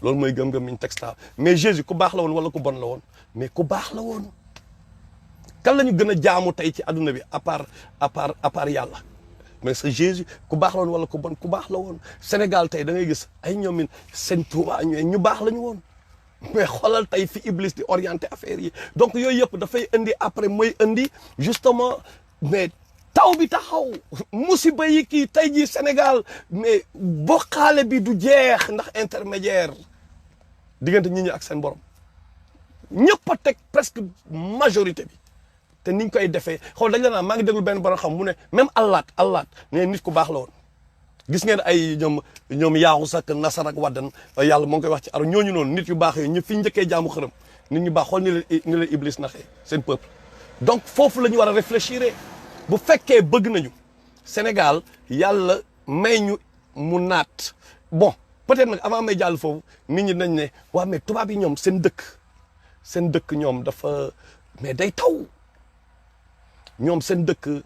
S1: loolu mooy gëm-gëm ñu teg si table mais Jésus ku baax la woon wala ku bon la woon mais ku baax la woon kan la ñu gën a jaamu tey ci adduna bi à part yàlla mais c'est Jésus ku baax la woon wala ku bon ku baax la woon Sénégal tey da ngay gis ay ñoomin seen Tuubaa ñu baax la ñu woon mais xoolal tey fi Iblis di orienté affaire yi donc yooyu yëpp dafay indi après mooy indi justement mais taw bi taxaw musiba yi kii tey jii Sénégal mais bokkaale bi du jeex ndax intermédiaire diggante nit ñi ak seen borom ñëpp a teg presque majorité bi te niñ koy defee xool dañ la naan maa ngi déglu benn borom xam mu ne même Allah ne nit ku baax la woon gis ngeen ay ñoom yaaxu sak nasar ak waddan yàlla moo ngi koy wax ci aro ñooñu noonu nit yu baax yooyu ñu fi njëkkee jaamu xërëm nit ñu baax xool ni leen Iblis naxee seen peuple donc foofu la ñu war a réfléchir bu fekkee bëgg nañu Sénégal yàlla may ñu mu naat bon peut-être nag avant may jàll foofu nit ñi nañ ne waa mais tubaab yi ñoom seen dëkk ñoom dafa mais day taw ñoom seen dëkk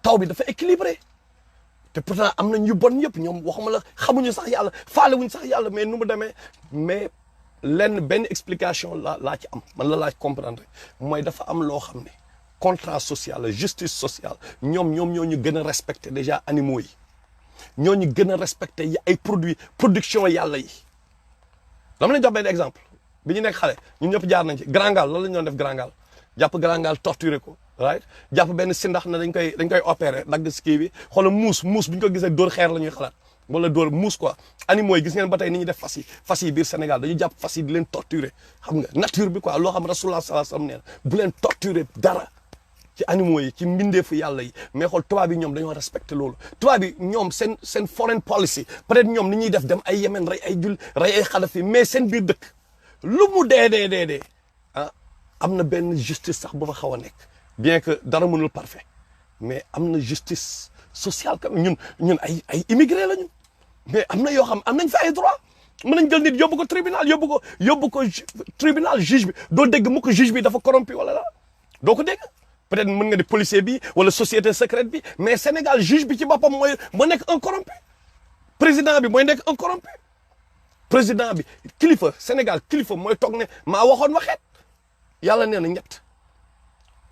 S1: taw bi dafa équilibré te pourtant am nañ yu bon yëpp ñoom waxuma la xamuñu sax yàlla faalewuñu sax yàlla mais nu mu demee mais benn explication laa ci am man la laaj comprendre mooy dafa am loo xam ne contrat social la justice sociale ñoom ñoo ñu gën a respecté déjà animaux yi ñoo ñu gën a respecté ay production yàlla yi. dama leen jox benn exemple bi ñu nekk xale ñun ñëpp jaar nañ ci Grand Gal lan la ñu doon def Grand Gal jàpp Grand Gal torturé ko. right jàpp benn sindax na dañ koy opéré dagg si kii bi xoolal muus bu ñu ko gisee dóor xeer la ñuy xalaat wala dóor muus quoi animaux yi gis ngeen ba tey ni ñuy def fas yi biir Sénégal dañu jàpp fas yi di leen torturer xam nga nature bi quoi loo xam Rasulullah sallallahu alayhi wasallam nee na bu leen torturer dara ci animaux yi ci mbindeefu yàlla yi mais xool tubaab yi ñoom dañoo respecté loolu tubaab yi ñoom seen foreign policy peut-être ñoom ni ñuy def dem ay Yémen rey ay Xadafi mais seen biir dëkk lu mu dee ah am na benn justice sax bu fa xaw a nekk bien que dara mënul parfait mais am na justice sociale quand même ñun ay immigré lañu mais am na yoo xam am nañ fa ay droit mën nañ jël nit yóbbu ko tribunal yóbbu ko tribunal juge bi doo dégg mu ko juge bi dafa corrompu wala la doo ko dégg peut-être mën nga di policier bi wala société secrète bi mais Sénégal juge bi ci boppam mooy nekk un corrompu président bi mooy nekk un corrompu président bi kilifa Sénégal kilifa mooy toog ne maa waxoon waxeet yàlla nee na ñett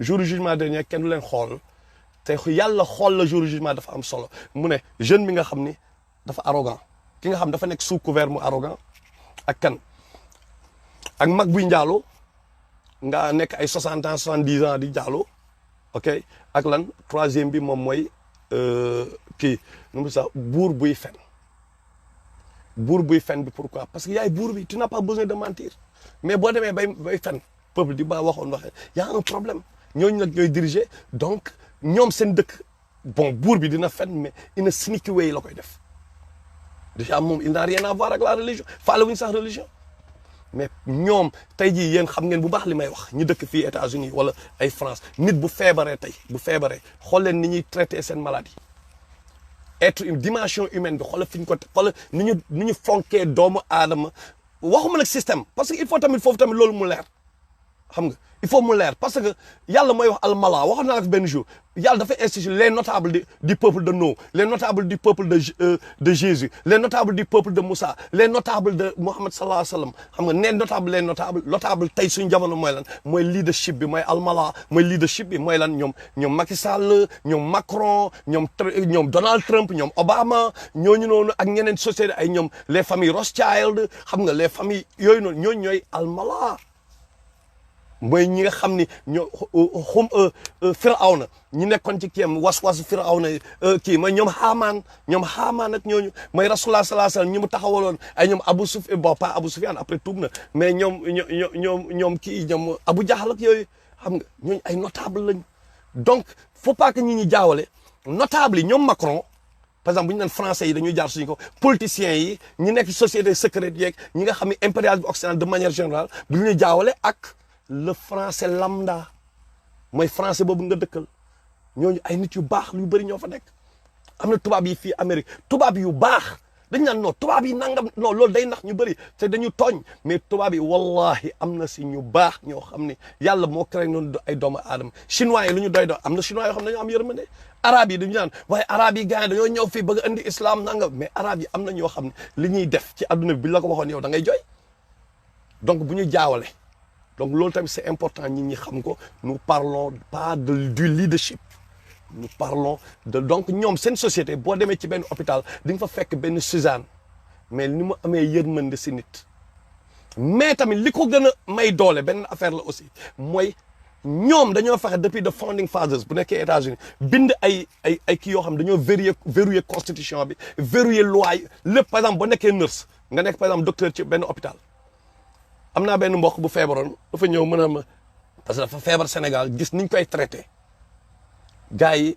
S1: jour jugement dernier kenn du leen xool te yàlla xool la jour jugement dafa am solo mu ne jeune bi nga xam ni dafa arrogant ki nga xam dafa nekk sous couvert mu arrogant ak mag buy njaaloo nga nekk ay 60 ans 70 ans di njaaloo ok ak lan troisième bi moom mooy kii nu mu sax buur buy fen bi pourquoi parce que yaay buur bi tu n'as pas besoin de mentir mais boo demee bay fen peuple di ba waxoon waxee y a un problème ñooñu nag ñooy diriger donc ñoom seen dëkk bon buur bi dina fen mais in a sneaky way la koy def déjà moom il n'a rien à voir ak la religion faale wuñu sax religion mais ñoom tey jii yéen xam ngeen bu baax li may wax ñi dëkk fii États-Unis wala ay France nit bu feebaree xool leen ni ñuy traité seen maladie être une dimension humaine bi xoolal fi ñu ko xoolal ni ñu fonkee doomu aadama waxuma nag système parce que il faut tamit foofu tamit loolu mu leer xam nga il faut mu leer parce que yàlla mooy wax almala waxoon naa la benn jour yàlla dafay instituer les notables du peuple de Noé les notables du peuple de Jésus les notables du peuple de Moussa les notables de Mohammed sallallahu alayhi wa sallam xam nga les notables tey suñu jamono mooy lan mooy leadership bi mooy almala mooy leadership bi mooy lan ñoom Macky Sall ñoom Macron ñoom Donald Trump ñoom Obama ñooñu noonu ak ñeneen société ay ñoom les familles Rothschild xam nga les familles yooyu noonu ñooñu ñooy almala mooy ñi nga xam ni Firawna ñi nekkoon ci kiyam was Firawna kii mooy ñoom Haamaan ak ñooñu mooy Rasulullah sallallahu alayhi wasallam ñi mu taxawaloon ay ñoom Abu Sufyan bon pas Abu Sufyan après tuub na mais ñoom Abu Jahal ak yooyu xam nga ñooñu ay notable lañ donc faut pas que ñi jaawale notable yi ñoom Macron par exemple bu ñu naan français yi dañuy jaar suñu ko politiciens yi ñi nekk société secrète yeeg ñi nga xam ne impérialisme occidental de manière générale bu ñu jaawale ak le français lambda mooy français boobu nga dëkkal ñooñu ay nit yu baax yu bëri ñoo fa nekk am na tubaab yi fii Amérique tubaab yu baax dañ naan non tubaab yi nangam non loolu day nax ñu bëri te dañu tooñ mais tubaab yi wallahi am na si ñu baax ñoo xam ne yàlla moo créé noonu ay doomu aadama chinois yi lu ñu doy doon am na chinois yoo xam ne dañoo am yërmande arab yi dañu naan waaye arab yi gars yi dañoo ñëw fii bëgg a indi islam nangam mais arab yi am na ñoo xam ne li ñuy def ci adduna bi bu ñu la ko waxoon yow da ngay jooy donc bu ñu jaawale donc loolu tamit c'est important nit ñi xam ko nous parlons pas du leadership nous parlons de donc ñoom seen société boo demee ci benn hôpital di nga fa fekk benn Suzanne mais ni mu amee yërmande si nit mais tamit li ko gën a may doole benn affaire la aussi mooy ñoom dañoo fexe depuis the founding fathers bu nekkee États-Unis bind ay kii yoo xam dañoo verrouiller constitution bi verrouiller loi yi lépp par exemple boo nekkee nurse nga nekk par exemple docteur ci benn hôpital am naa benn mbokk bu feebaroon dafa ñëw mën a ma parce que dafa feebar Sénégal gis niñ koy traité gars yi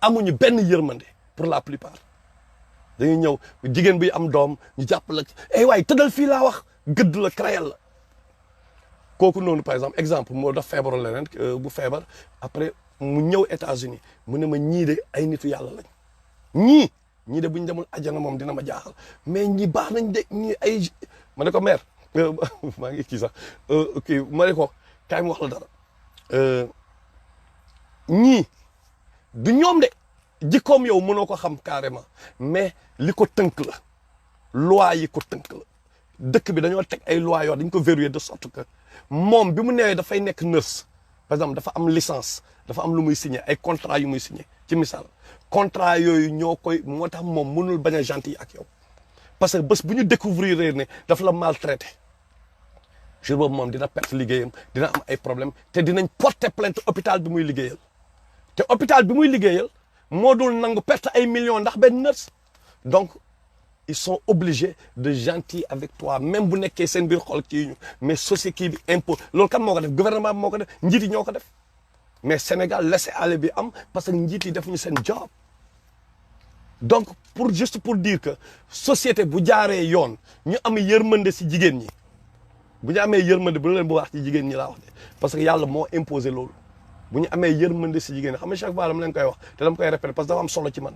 S1: amuñu benn yërmande pour la plupart dañuy ñëw jigéen bi am doom ñu jàpp la waay tëddal fii laa wax gëdd la créel la kooku noonu par exemple moo daf feebaroon leneen bu feebar après mu ñëw États-Unis mu ne ma ñii de ay nitu yàlla lañ ñii de bu ñu demul àjjana moom dina ma jaaxal mais ñi baax nañ de ñii ay ma ne ko mère maa ngi kii sax kii ma ne ko kaay mu wax la dara ñii du ñoom de jikkoom yow mënoo ko xam carrément mais li ko tënk la loi yi ko tënk la dëkk bi dañoo teg ay loi yoo dañ ko verrouiller de sorte que moom bi mu newee dafay nekk nurse par exemple dafa am licence dafa am lu muy signé ay contrat yu muy signé ci misaal contrat yooyu ñoo koy moo tax moom mënul bañ a gentil ak yow parce que bés bu ñu découvrir ne dafa la maltraité jour boobu moom dina perte liggéeyam dina am ay problème te dinañ porter plainte hôpital bi muy liggéeyal te hôpital bi muy liggéeyal moo dul nangu perte ay millions ndax benn nurse donc ils sont obligés de gentil avec toi même bu nekkee seen biir xol kii ñu mais société bi impôt loolu kan moo ko def gouvernement bi moo ko def njiit yi ñoo ko def mais Sénégal laisser aller bi am parce que njiit yi defuñu seen job donc juste pour dire que société bu jaaree yoon ñu am yërmande si jigéen ñi bu ñu amee yërmande bu leen bu wax ci jigéen ñi laa wax de parce que yàlla moo imposé loolu bu ñu amee yërmande si jigéen ñi xam nga chaque fois dama leen koy wax te dama koy répéter parce que dafa am solo ci man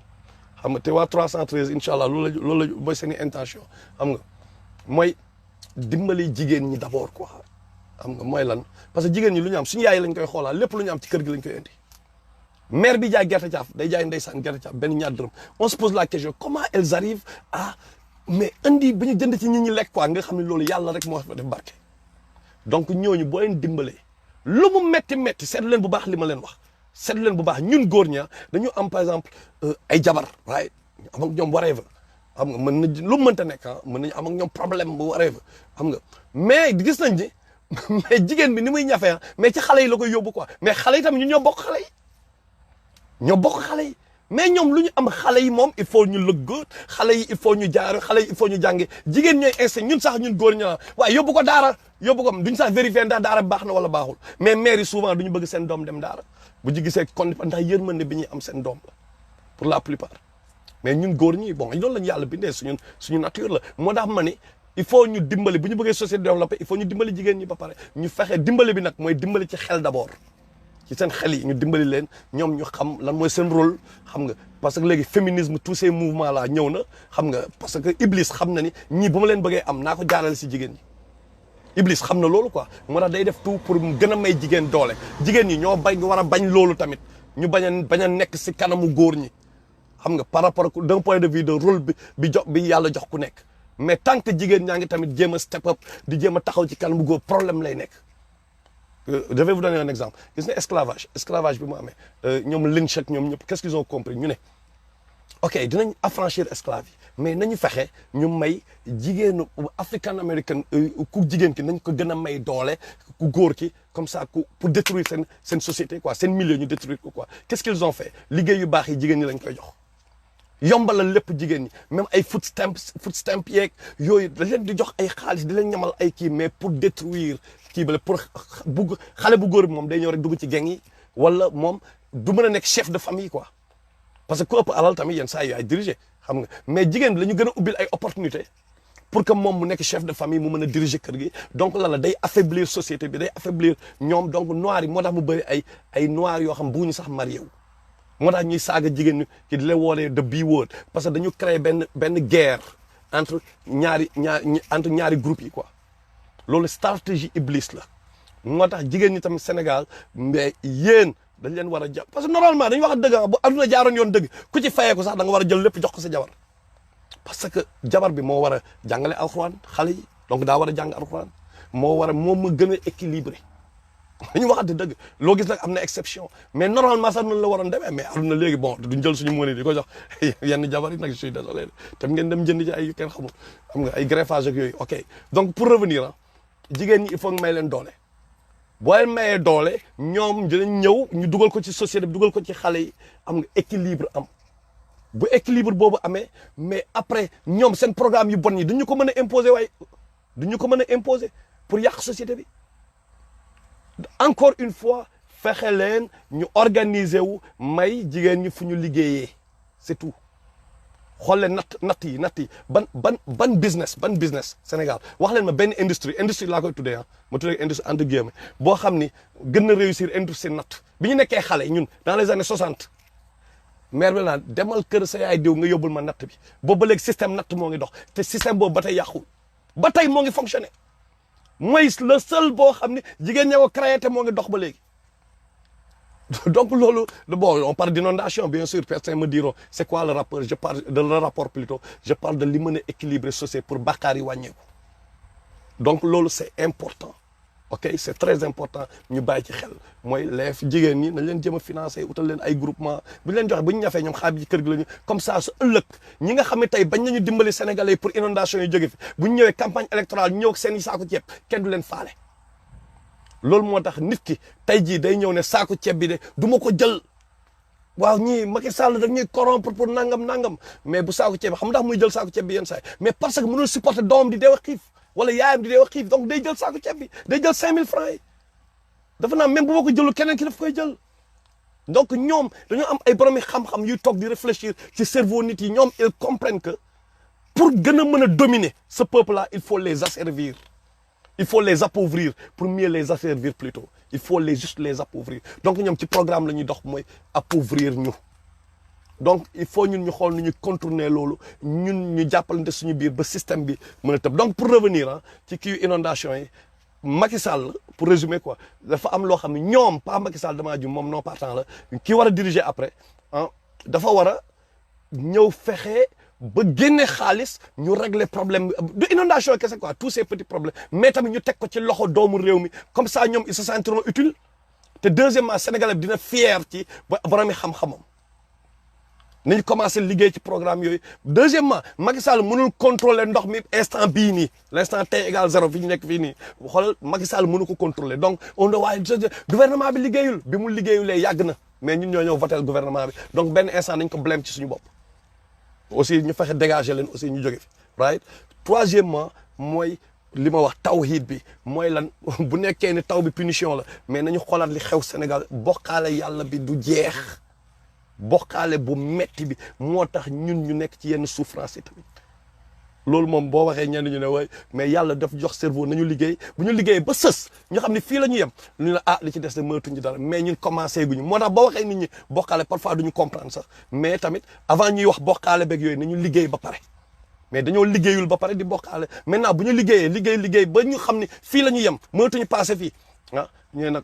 S1: xam nga te waa 313 incha allah loolu la mooy seen i intention xam nga mooy dimbali jigéen ñi d'abord quoi xam nga mooy lan parce que jigéen ñi lu ñu am suñu yaay lañ koy xoolaa lépp lu ñu am ci kër gi lañ koy indi mère bi jaay gerte caaf day jaay ndeysaan gerte caaf benn ñaar dërëm on se pose la question comment elles arrivent à mais indi ba ñu jënd ci nit ñi lekk quoi nga xam ne loolu yàlla rek moo fa def barke donc ñooñu boo leen dimbalee lu mu metti seetlu leen bu baax li ma leen wax seetlu leen bu baax ñun góor ña dañu am par exemple ay jabar waaye am ak ñoom whatever xam nga mën na lu mu mënta nekk mën nañu am ak ñoom problème bu whatever xam nga mais gis nañ ni mais jigéen bi ni muy ñafee mais ci xale yi la koy yóbbu quoi mais xale yi tamit ñun ñoo bokk xale yi mais ñoom lu ñu am xale yi moom il faut ñu look good xale yi il faut ñu jaar xale yi il faut ñu jànge jigéen ñooy instant ñun sax ñun góor ñaa waaye yóbbu ko daara yóbbu ko duñ sax vérifier ndax daara baax na wala baaxul mais mère yi souvent duñu bëgg seen doom dem daara bu ñu gisee kon ndax yërmande bi ñuy am seen doom la pour la plupart mais ñun góor ñi bon loolu lañu yàlla bindee suñu nature la moo tax ma ni il faut ñu dimbali bu ñu bëggee société développée il faut ñu dimbali jigéen ñi ba pare ñu fexe dimbali bi nag mooy dimbali ci xel d'abord ci seen xel yi ñu dimbali leen ñoom ñu xam lan mooy seen rôle xam nga parce que léegi féminisme tous ces mouvements là ñëw na xam nga parce que Iblis xam na ni ñii bu ma leen bëggee am naa ko jaarale si jigéen ñi Iblis xam na loolu quoi moo tax day def tout pour gën a may jigéen doole jigéen ñi ñoo bañ war a bañ loolu tamit ñu bañ a nekk si kanamu góor ñi xam nga par rapport d'un point de vue de rôle bi yàlla jox ku nekk mais tant que jigéen ñaa ngi tamit jéem a step up di jéem a taxaw ci kanamu góor problème lay nekk. Je vais vous donner un exemple gis nga esclavage bi mu amee ñoom Lynch ak ñoom ñëpp qu'est-ce qu'ils ont compris ñu ne ok dinañ affranchir esclave yi mais nañu fexe ñu may jigéenu africain américain ku jigéen ki nañ ko gën a may doole ku góor ki comme ça pour détruire seen société quoi seen milieu ñu détruire ko quoi qu'est-ce qu'ils ont fait liggéey yu baax yi jigéen ñi lañ koy jox yombalal lépp jigéen ñi même ay food stamp yeeg yooyu dañ leen di jox ay xaalis di leen ñamal ay kii mais pour détruire kii bale pour xale bu góor bi moom day ñëw rek dugg ci geng yi wala moom du mën a nekk chef de famille quoi parce que ku ëpp alal tamit yenn saa yi ay diriger xam nga mais jigéen bi la ñu gën a ubbil ay opportunité pour que moom mu nekk chef de famille mu mën a diriger kër gi donc la day affaiblir société bi day affaiblir ñoom donc noirs yi moo tax mu bëri ay noirs yoo xam bëgguñu sax marié wu moo tax ñuy saaga jigéen ñi ki di leen woolee the B word parce que dañu créer benn guerre entre ñaari groupe yi quoi loolu stratégie iblis la moo tax jigéen ñi tamit Sénégal mais yéen dañ leen war a jàpp parce que normalement dañu wax dëgg bu aduna jaaroon yoon dëgg ku ci fayee ko sax da nga war a jël lépp jox ko sa jabar parce que jabar bi moo war a jàngale alxuraan xale yi donc daa war a jàng alxuraan moom ma gën a équilibré dañu waxante dëgg loo gis nag am na exception mais normalement sax noonu la waroon demee mais aduna léegi bon duñ jël suñu monnaie di ko jox yenn jabar yi nag je suis désolé tam ngeen dem jënd ci ay yu kenn xamul xam nga ay greffage ak yooyu ok donc pour revenir ah jigéen ñi il faut nga may leen doole boo leen mayee doole ñoom dinañ ñëw ñu dugal ko ci société bi dugal ko ci xale yi am nga équilibre am bu équilibre boobu amee mais après ñoom seen programme yu bon yi duñu ko mën a imposer waaye duñu ko mën a imposer pour yàq société bi encore une fois fexe leen ñu organiser wu may jigéen ñi fu ñu liggéeyee c'est tout xool leen natt yi ban business Sénégal wax leen ma benn industrie laa koy tuddee ma tuddee industrie entre guillemets boo xam ni gën na réussir industrie natt bi ñu nekkee xale ñun dans les années 60 maire bi naan demal kër sa yaay diw nga yóbbul ma natt bi boobu ba léegi système natt moo ngi dox te système boobu ba tey yàqul ba tey moo ngi fonctionner mooy le seul boo xam ne jigéen ña ko créé te moo ngi dox ba léegi donc loolu bon on parle d'inondation bien sûr certains me diront c'est quoi le rapport je parle de le rapport plutôt je parle de li mën a équilibrer société pour bàkkaar yi wàññeeku donc loolu c'est important ok c'est très important ñu bàyyi ci xel mooy les jigéen ñi nañ leen jëm a financer utal leen ay groupement bu ñu leen joxe bu ñu ñafee ñoom xaar bi ci kër gi la ñu comme ça su ëllëg ñi nga xam ne tey bañ nañu dimbali sénégalais pour inondation yi jóge fi bu ñu ñëwee campagne électorale ñëw ak seen i saako ceeb kenn du leen faale loolu moo tax nit ki tey jii day ñëw ne saako ceeb bi de du ma ko jël waaw ñii Macky Sall dañuy corrompre pour nangam mais bu saako ceeb bi xam ndax muy jël saako ceeb bi yenn saa yi mais parce que mënul supporter doomam di dee wax xiif wala yaayam di dee wax xiif donc day jël saako ceeb bi day jël 5000 francs yi dafa naa même bu ma ko jëlul keneen ki daf koy jël donc ñoom dañoo am ay borom xam-xam yuy toog di réfléchir ci cerveau nit yi ñoom ils comprennent que pour gën a mën a dominer ce peuple là il faut les asservir il faut les appauvrir pour mieux les asservir plutôt il faut juste les appauvrir donc ñoom ci programme la ñuy dox mooy appauvrir ñu donc il faut ñun ñu xool nu ñu contourner loolu ñun ñu jàppalante suñu biir ba système bi mën a tëb donc pour revenir ah ci kii inondation yi Macky Sall pour résumer quoi dafa am loo xam ne ñoom pas Macky Sall damaa jum moom non partant la kii war a diriger après ah dafa war a ñëw fexe ba génne xaalis ñu régler problème de inondation kese quoi tous ces petits problèmes mais tamit ñu teg ko ci loxo doomu réew mi comme ça ñoom ils se sentiront utiles te deuxièmement Sénégalais bi dina fier ci ba borom xam-xamam nañ commencé liggéey ci programme yooyu deuxièmement Macky Sall mënul contrôler ndox mi instant bii nii l'instant T égale 0 fi ñu nekk fii nii xoolal Macky Sall mënu ko contrôler donc on doit waaye gouvernement bi liggéeyul bi mu liggéeyulee yàgg na mais ñun ñoo ñëw votel gouvernement bi donc benn instant nañ ko blâme ci suñu bopp aussi ñu fexe dégager leen aussi ñu jóge fi right troisièmement mooy li ma wax tawhid bi mooy lan bu nekkee ne taw bi punition la mais nañu xoolaat li xew Sénégal bokkaale yàlla bi du jeex bokkaale bu metti bi moo tax ñun ñu nekk ci yenn souffrance yi tamit loolu moom boo waxee ñenn ñu ne way mais yàlla daf jox cerveau nañu liggéey bu ñu liggéeyee ba sës ñu xam ne fii la ñu yem ñu ne li ci des de mënatuñu dara mais ñun commencé guñu moo tax boo waxee nit ñi bokkaale parfois duñu comprendre sax mais tamit avant ñuy wax bokkaale beeg yooyu nañu liggéey ba pare mais dañoo liggéeyul ba pare di bokkaale maintenant bu ñu liggéeyee liggéey ba ñu xam ne fii la ñu yem mënatuñu passé fii ñu ne nag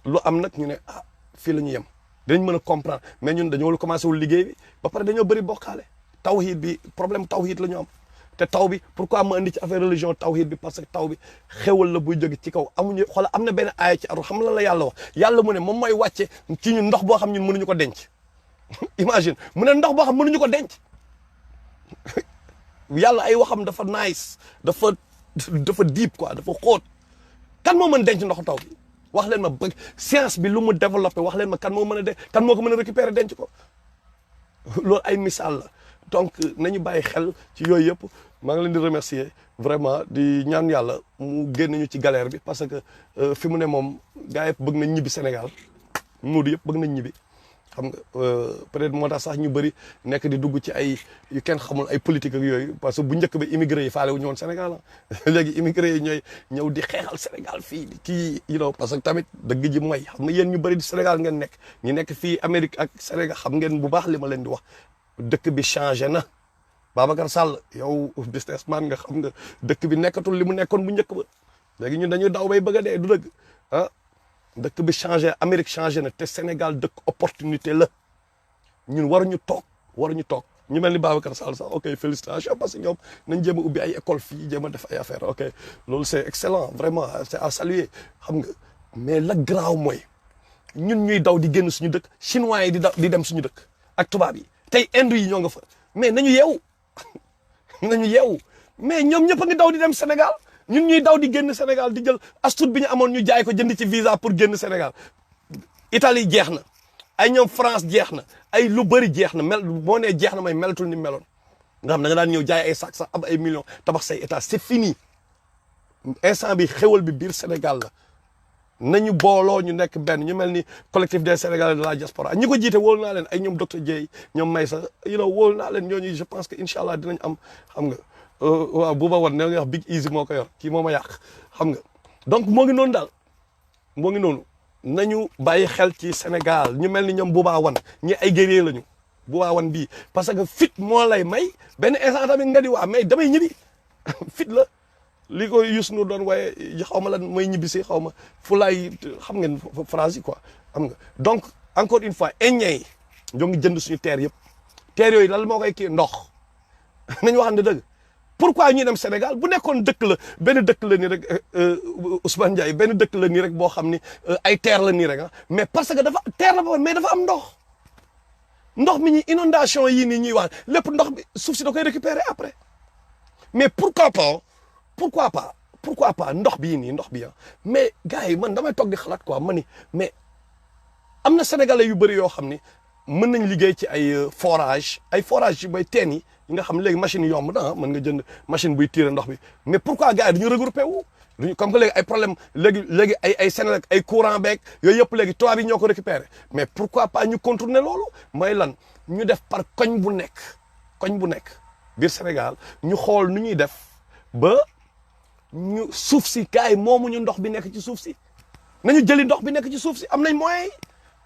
S1: lu am nag ñu ne fii la ñu yem dinañ mën a comprendre mais ñun dañoo commencé wul liggéey bi ba pare dañoo bëri bokkaale tawhid bi problème tawhid la ñu am te taw bi pourquoi ma indi ci affaire religion tawhid bi parce que taw bi xewal la buy jóge ci kaw amuñu xoolal am na benn aaya ci aru xam la yàlla wax yàlla mu ne moom mooy wàcce ci ñun ndox boo xam ñun mënuñu ko denc imagine mu ne ndox boo xam mënuñu ko denc yàlla ay waxam dafa nice dafa deep quoi dafa xóot kan moo mën denc ndox taw bi wax leen ma ba science bi lu mu développé wax leen ma kan moo mën a kan moo ko mën a récupérer denc ko loolu ay misaal la donc nañu bàyyi xel ci yooyu yëpp maa ngi leen di remercier vraiment di ñaan yàlla mu génn ñu ci galère bi parce que fi mu ne moom gars yëpp bëgg nañ ñibbi Sénégal muudu yëpp bëgg nañ ñibbi xam nga peut-être moo tax sax ñu bëri nekk di dugg ci ay yu kenn xamul ay politique ak yooyu parce que bu njëkk ba immigré yi faale wu ñu woon Sénégal léegi immigré yi ñooy ñëw di xeexal Sénégal fii di kii parce que tamit dëgg ji mooy xam nga yéen ñu bëri di Sénégal ngeen nekk ñu nekk fii Amérique ak Sénégal xam ngeen bu baax li ma leen di wax dëkk bi changé na Babacar Sall yow businessman nga xam nga dëkk bi nekkatul li mu nekkoon bu njëkk ba léegi ñun dañuy daw bay bëgg a dee du dëgg ah dëkk bi changé Amérique changé na te Sénégal dëkk opportunité la ñun waruñu toog ñu mel ni Babacar Sall sax ok félicitations parce que ñoom nañ jéem a ubbi ay école fii jéem a def ay affaire ok loolu c'est excellent vraiment c'est à saluer xam nga mais la graaw mooy ñun ñuy daw di génn suñu dëkk chinois yi di dem suñu dëkk ak tubaab yi tey Inde yi ñoo nga fa mais nañu yeewu mais ñoom ñëpp a ngi daw di dem Sénégal ñun ñuy daw di génn Sénégal di jël astut bi ñu amoon ñu jaay ko jënd ci visa pour génn Sénégal Italie jeex na ay ñoom France jeex na ay lu bëri jeex na boo nee jeex na may melatul ni meloon nga xam da nga daan ñëw jaay ay sac sax am ay millions tabax say état c'est fini instant bi xéwal bi biir Sénégal la nañu booloo ñu nekk benn ñu mel ni collectif des Sénégalais de la diaspora ñi ko jiite wóolu naa leen ay ñoom docteur Dieye ñoom Maysa wóolu naa leen ñooñu je pense que incha allah dinañ am xam nga waaw bu ba wan ne nga wax Big Easy moo ko yor kii moo ma yàq xam nga donc moo ngi noonu daal moo ngi noonu nañu bàyyi xel ci Sénégal ñu mel ni ñoom Bouba Wane ñi ay guerrier lañu Bouba Wane bii parce que fit moo lay may benn instant tamit nga di waa mais damay ñibbi fit la li ko Youssou Ndour doon waaye xaw ma lan mooy ñibbi si xaw ma fu laay xam ngeen phrase yi quoi xam nga donc encore une fois Indien yi ñoo ngi jënd suñu terre yëpp terre yooyu lan moo koy kii ndox nañu waxante dëgg pourquoi ñuy dem Sénégal bu nekkoon dëkk la benn dëkk la nii rek Ousmane Ndiaye benn dëkk la nii rek boo xam ni ay terre la nii rek mais parce que dafa terre la ba mais dafa am ndox mi ñi inondation yii nii ñuy wax lépp ndox bi suuf si da koy récupérer après mais pourquoi pas ndox bii nii ndox bi mais gars yi man damay toog di xalaat quoi ma ni mais am na sénégalais yu bëri yoo xam ni mën nañ liggéey ci ay forage yu bay teen yi nga xam léegi machine yi yomb na mën nga jënd machine buy tirer ndox bi mais pourquoi gars yi duñu regroupé wu comme que léegi ay problème léegi ay Senelec ay courant beeg yooyu yëpp léegi tubaab yi ñoo ko récupéré mais pourquoi pas ñu contourner loolu mooy lan ñu def par koñ bu nekk biir Sénégal ñu xool nu ñuy def ba ñu suuf si gars yi moomuñu ndox bi nekk ci suuf si nañu jëli ndox bi nekk ci suuf si am nañ moyen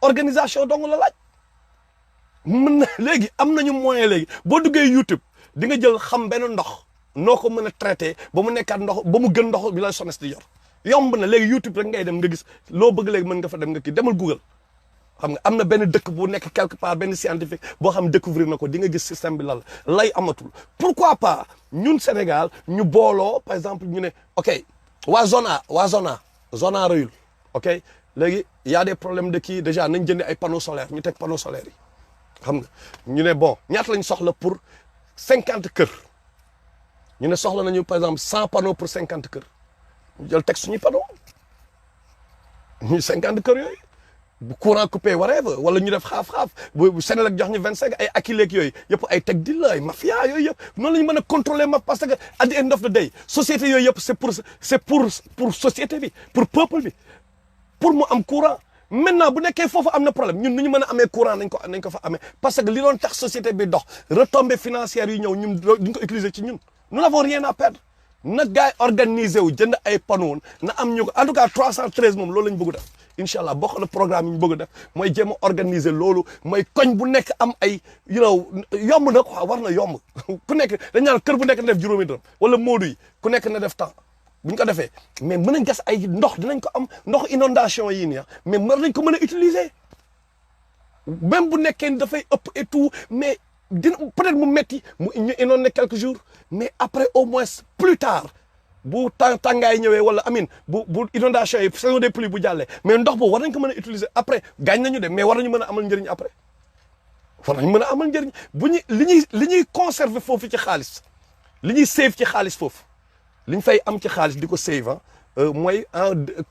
S1: organisation dong la laaj mën na léegi am nañu moyen léegi boo duggee YouTube di nga jël xam benn ndox noo ko mën a traité ba mu nekkaat ndox ba mu gën ndox bi la SONES di yor yomb na léegi YouTube rek ngay dem nga gis loo bëgg léegi mën nga fa dem nga kii demal Google xam nga am na benn dëkk bu nekk quelque part benn scientifique boo xam découvrir na ko di nga gis système bi lan la lay amatul pourquoi pas ñun Sénégal ñu booloo par exemple ñu ne ok waa zona rëyul ok léegi y a des problèmes de kii déjà nañ jëndi ay panneaux solaires ñu teg panneaux solaires yi xam nga ñu ne bon ñaata lañ soxla pour 50 kër ñu ne soxla nañu par exemple 100 panneaux pour 50 kër ñu jël teg suñuy panneaux ñu 50 kër yooyu bu courant coupé whatever wala ñu def xaaf-xaaf bu Sénégal jox ñu 25 ay akileeg yooyu yëpp ay teg di la ay mafia yooyu yëpp noonu la ñu mën a contrôler ma parce que at the end of the day société yooyu yëpp c'est pour société bi pour peuple bi pour mu am courant maintenant bu nekkee foofu am na problème ñun nu ñu mën a amee courant nañ ko fa amee parce que li doon tax société bi dox retombées financières yi ñëw ñun duñ ko utiliser ci ñun nous n'avons rien à perdre na gars yi organiser wu jënd ay panneaux na am ñu ko en tout cas 313 moom loolu la ñu bëgg def incha allah bokk na programme yi ñu bëgg def mooy jéem a organiser loolu mooy koñ bu nekk am ay yomb na quoi war na yomb ku nekk dañ naan kër bu nekk na def juróomi dërëm wala moodu yi ku nekk na def temps bu ñu ko defee mais mën nañ gas ay ndox dinañ ko am ndox inondation yii nii mais mën nañ ko mën a utiliser même bu nekkee ni dafay ëpp et tout mais dina peut-être mu metti mu ñu inondé quelques jours mais après au moins plus tard bu tàngaay ñëwee wala bu inondation yi saison des pluies bu jàllee mais ndox boobu war nañ ko mën a utiliser après gaañ nañu de mais war nañu mën a amal njëriñ après war nañu mën a amal njëriñ bu ñu li ñuy conserver foofu ci xaalis li ñuy save ci xaalis foofu li ñu fay am ci xaalis di ko save mooy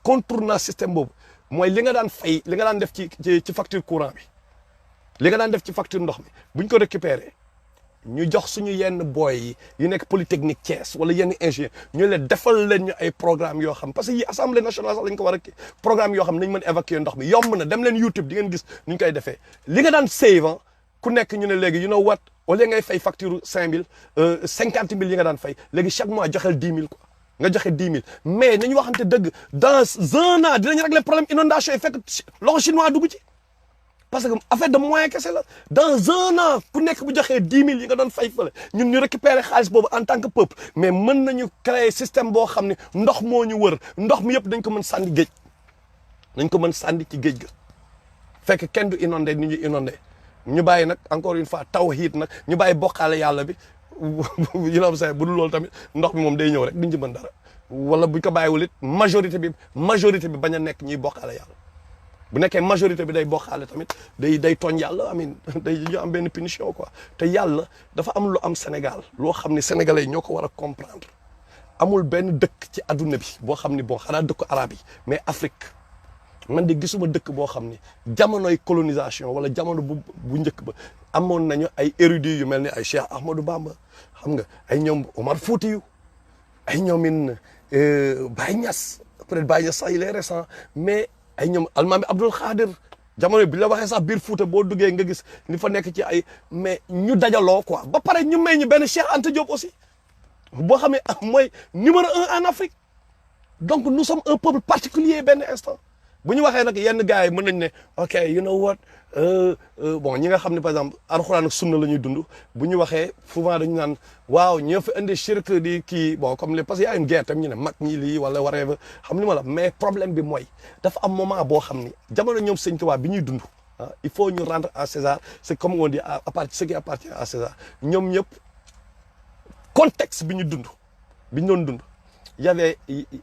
S1: contournant système boobu mooy li nga daan fay li nga daan def ci facture courant bi li nga daan def ci facture ndox mi bu ñu ko récupérer ñu jox suñu yenn boy yi yu nekk Polytechnique Thiès wala yenn ingénieur ñu leen defal leen ñu ay programme yoo xam parce que yi assemblée nationale sax lañ ko war a programme yoo xam nañ mën évacuer ndox mi yomb na dem leen YouTube di ngeen gis nu ñu koy defee li nga daan save ku nekk ñu ne léegi you know what au lieu ngay fay facture 5000 50 000 yi nga daan fay léegi chaque mois joxel 10 000 quoi nga joxe 10 000 mais nañu waxante dëgg dans 1 an dinañ régler problème inondation yi fekk loxo chinois dugg ci parce que affaire de moyen kese la dans 1 an ku nekk bu joxee 10 000 yi nga doon fay fële ñun ñu récupérer xaalis boobu en tant que peuple mais mën nañu créer système boo xam ne ndox moo ñu wër ndox mi yëpp dañ ko mën sànni géej dañ ko mën sànni ci géej ga fekk kenn du inondé ni ñu inondé ñu bàyyi nag encore une fois tawhid nag ñu bàyyi bokkaale yàlla bi you know say bu dul loolu tamit ndox mi moom day ñëw rek duñ ci mën dara wala buñ ko bàyyiwul it majorité bi bañ a nekk ñuy bokkaale yàlla bu nekkee majorité bi day bokkaale tamit day tooñ yàlla amin day ñu am benn punition quoi te yàlla dafa am lu am Sénégal loo xam ne sénégalais yi ñoo ko war a comprendre amul benn dëkk ci adduna bi boo xam ni bon xanaa dëkku arabe yi mais Afrique man de gisuma dëkk boo xam ni jamonoy colonisation wala jamono bu njëkk ba amoon nañu ay érudits yu mel ni ay Cheikh Ahmadou Bamba xam nga ay ñoom Omar Foutiyou ay ñoomin Baye Niass peut-être Baye Niass sax il est récent mais ay ñoom Almaami Abdoul Khadir jamono bi la waxee sax biir Fouta boo duggee nga gis ni fa nekk ci ay mais ñu dajaloo quoi ba pare ñu may ñu benn Cheikh Anta Diop aussi boo xam ne mooy numéro 1 en Afrique donc nous sommes un peuple particulier benn instant bu ñu waxee nag yenn gars yi mën nañ ne ok you know what bon ñi nga xam ne par exemple alxuraan ak sunna la ñuy dund bu ñu waxee souvent dañu naan waaw ñoo fi indi shirk di kii bon comme les parce que y a une guerre tam ñu ne mag ñi lii wala whatever xam li ma la mais problème bi mooy dafa am moment boo xam ni jamono ñoom Sëñ Tuubaa bi ñuy dund il faut ñu rendre à César c'est comme on dit à partir ce qui appartient à César ñoom ñëpp contexte bi ñu dund bi ñu doon dund y avait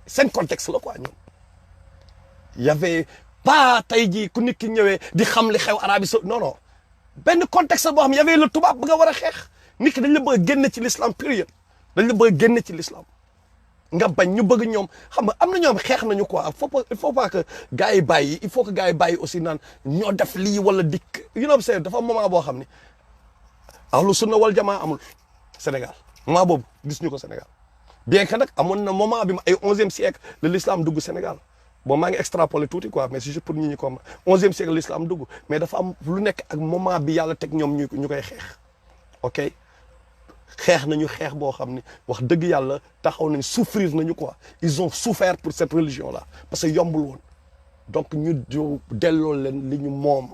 S1: seen contexte la quoi ñoom y avait pas tey jii ku nit ki ñëwee di xam li xew Arabie Saoudite non non benn contexte boo xam y avait le tubaab bu nga war a xeex nit ki dañ la bëgg a génne ci l'islam période dañ la bëgg a génne ci l'islam nga bañ ñu bëgg ñoom xam nga am na ñoom xeex nañu quoi il faut pas que gars yi bàyyi il faut que gars yi bàyyi aussi naan ñoo def lii wala dikk you know c'est dafa moment boo xam ni ahlu sunna wal jamaa amul Sénégal moment boobu gis ñu ko Sénégal bien que nag amoon na moment bi ma ay 11e siècle la l'islam dugg Sénégal bon maa ngi extrapolé tuuti quoi mais c'est juste pour nit ñi comme 11e siècle l'islam dugg mais dafa am lu nekk ak moment bi yàlla teg ñoom ñu koy xeex ok xeex nañu xeex boo xam ni wax dëgg yàlla taxaw nañ souffrir nañu quoi ils ont souffert pour cette religion là parce que yombul woon donc ñu delloo leen li ñu moom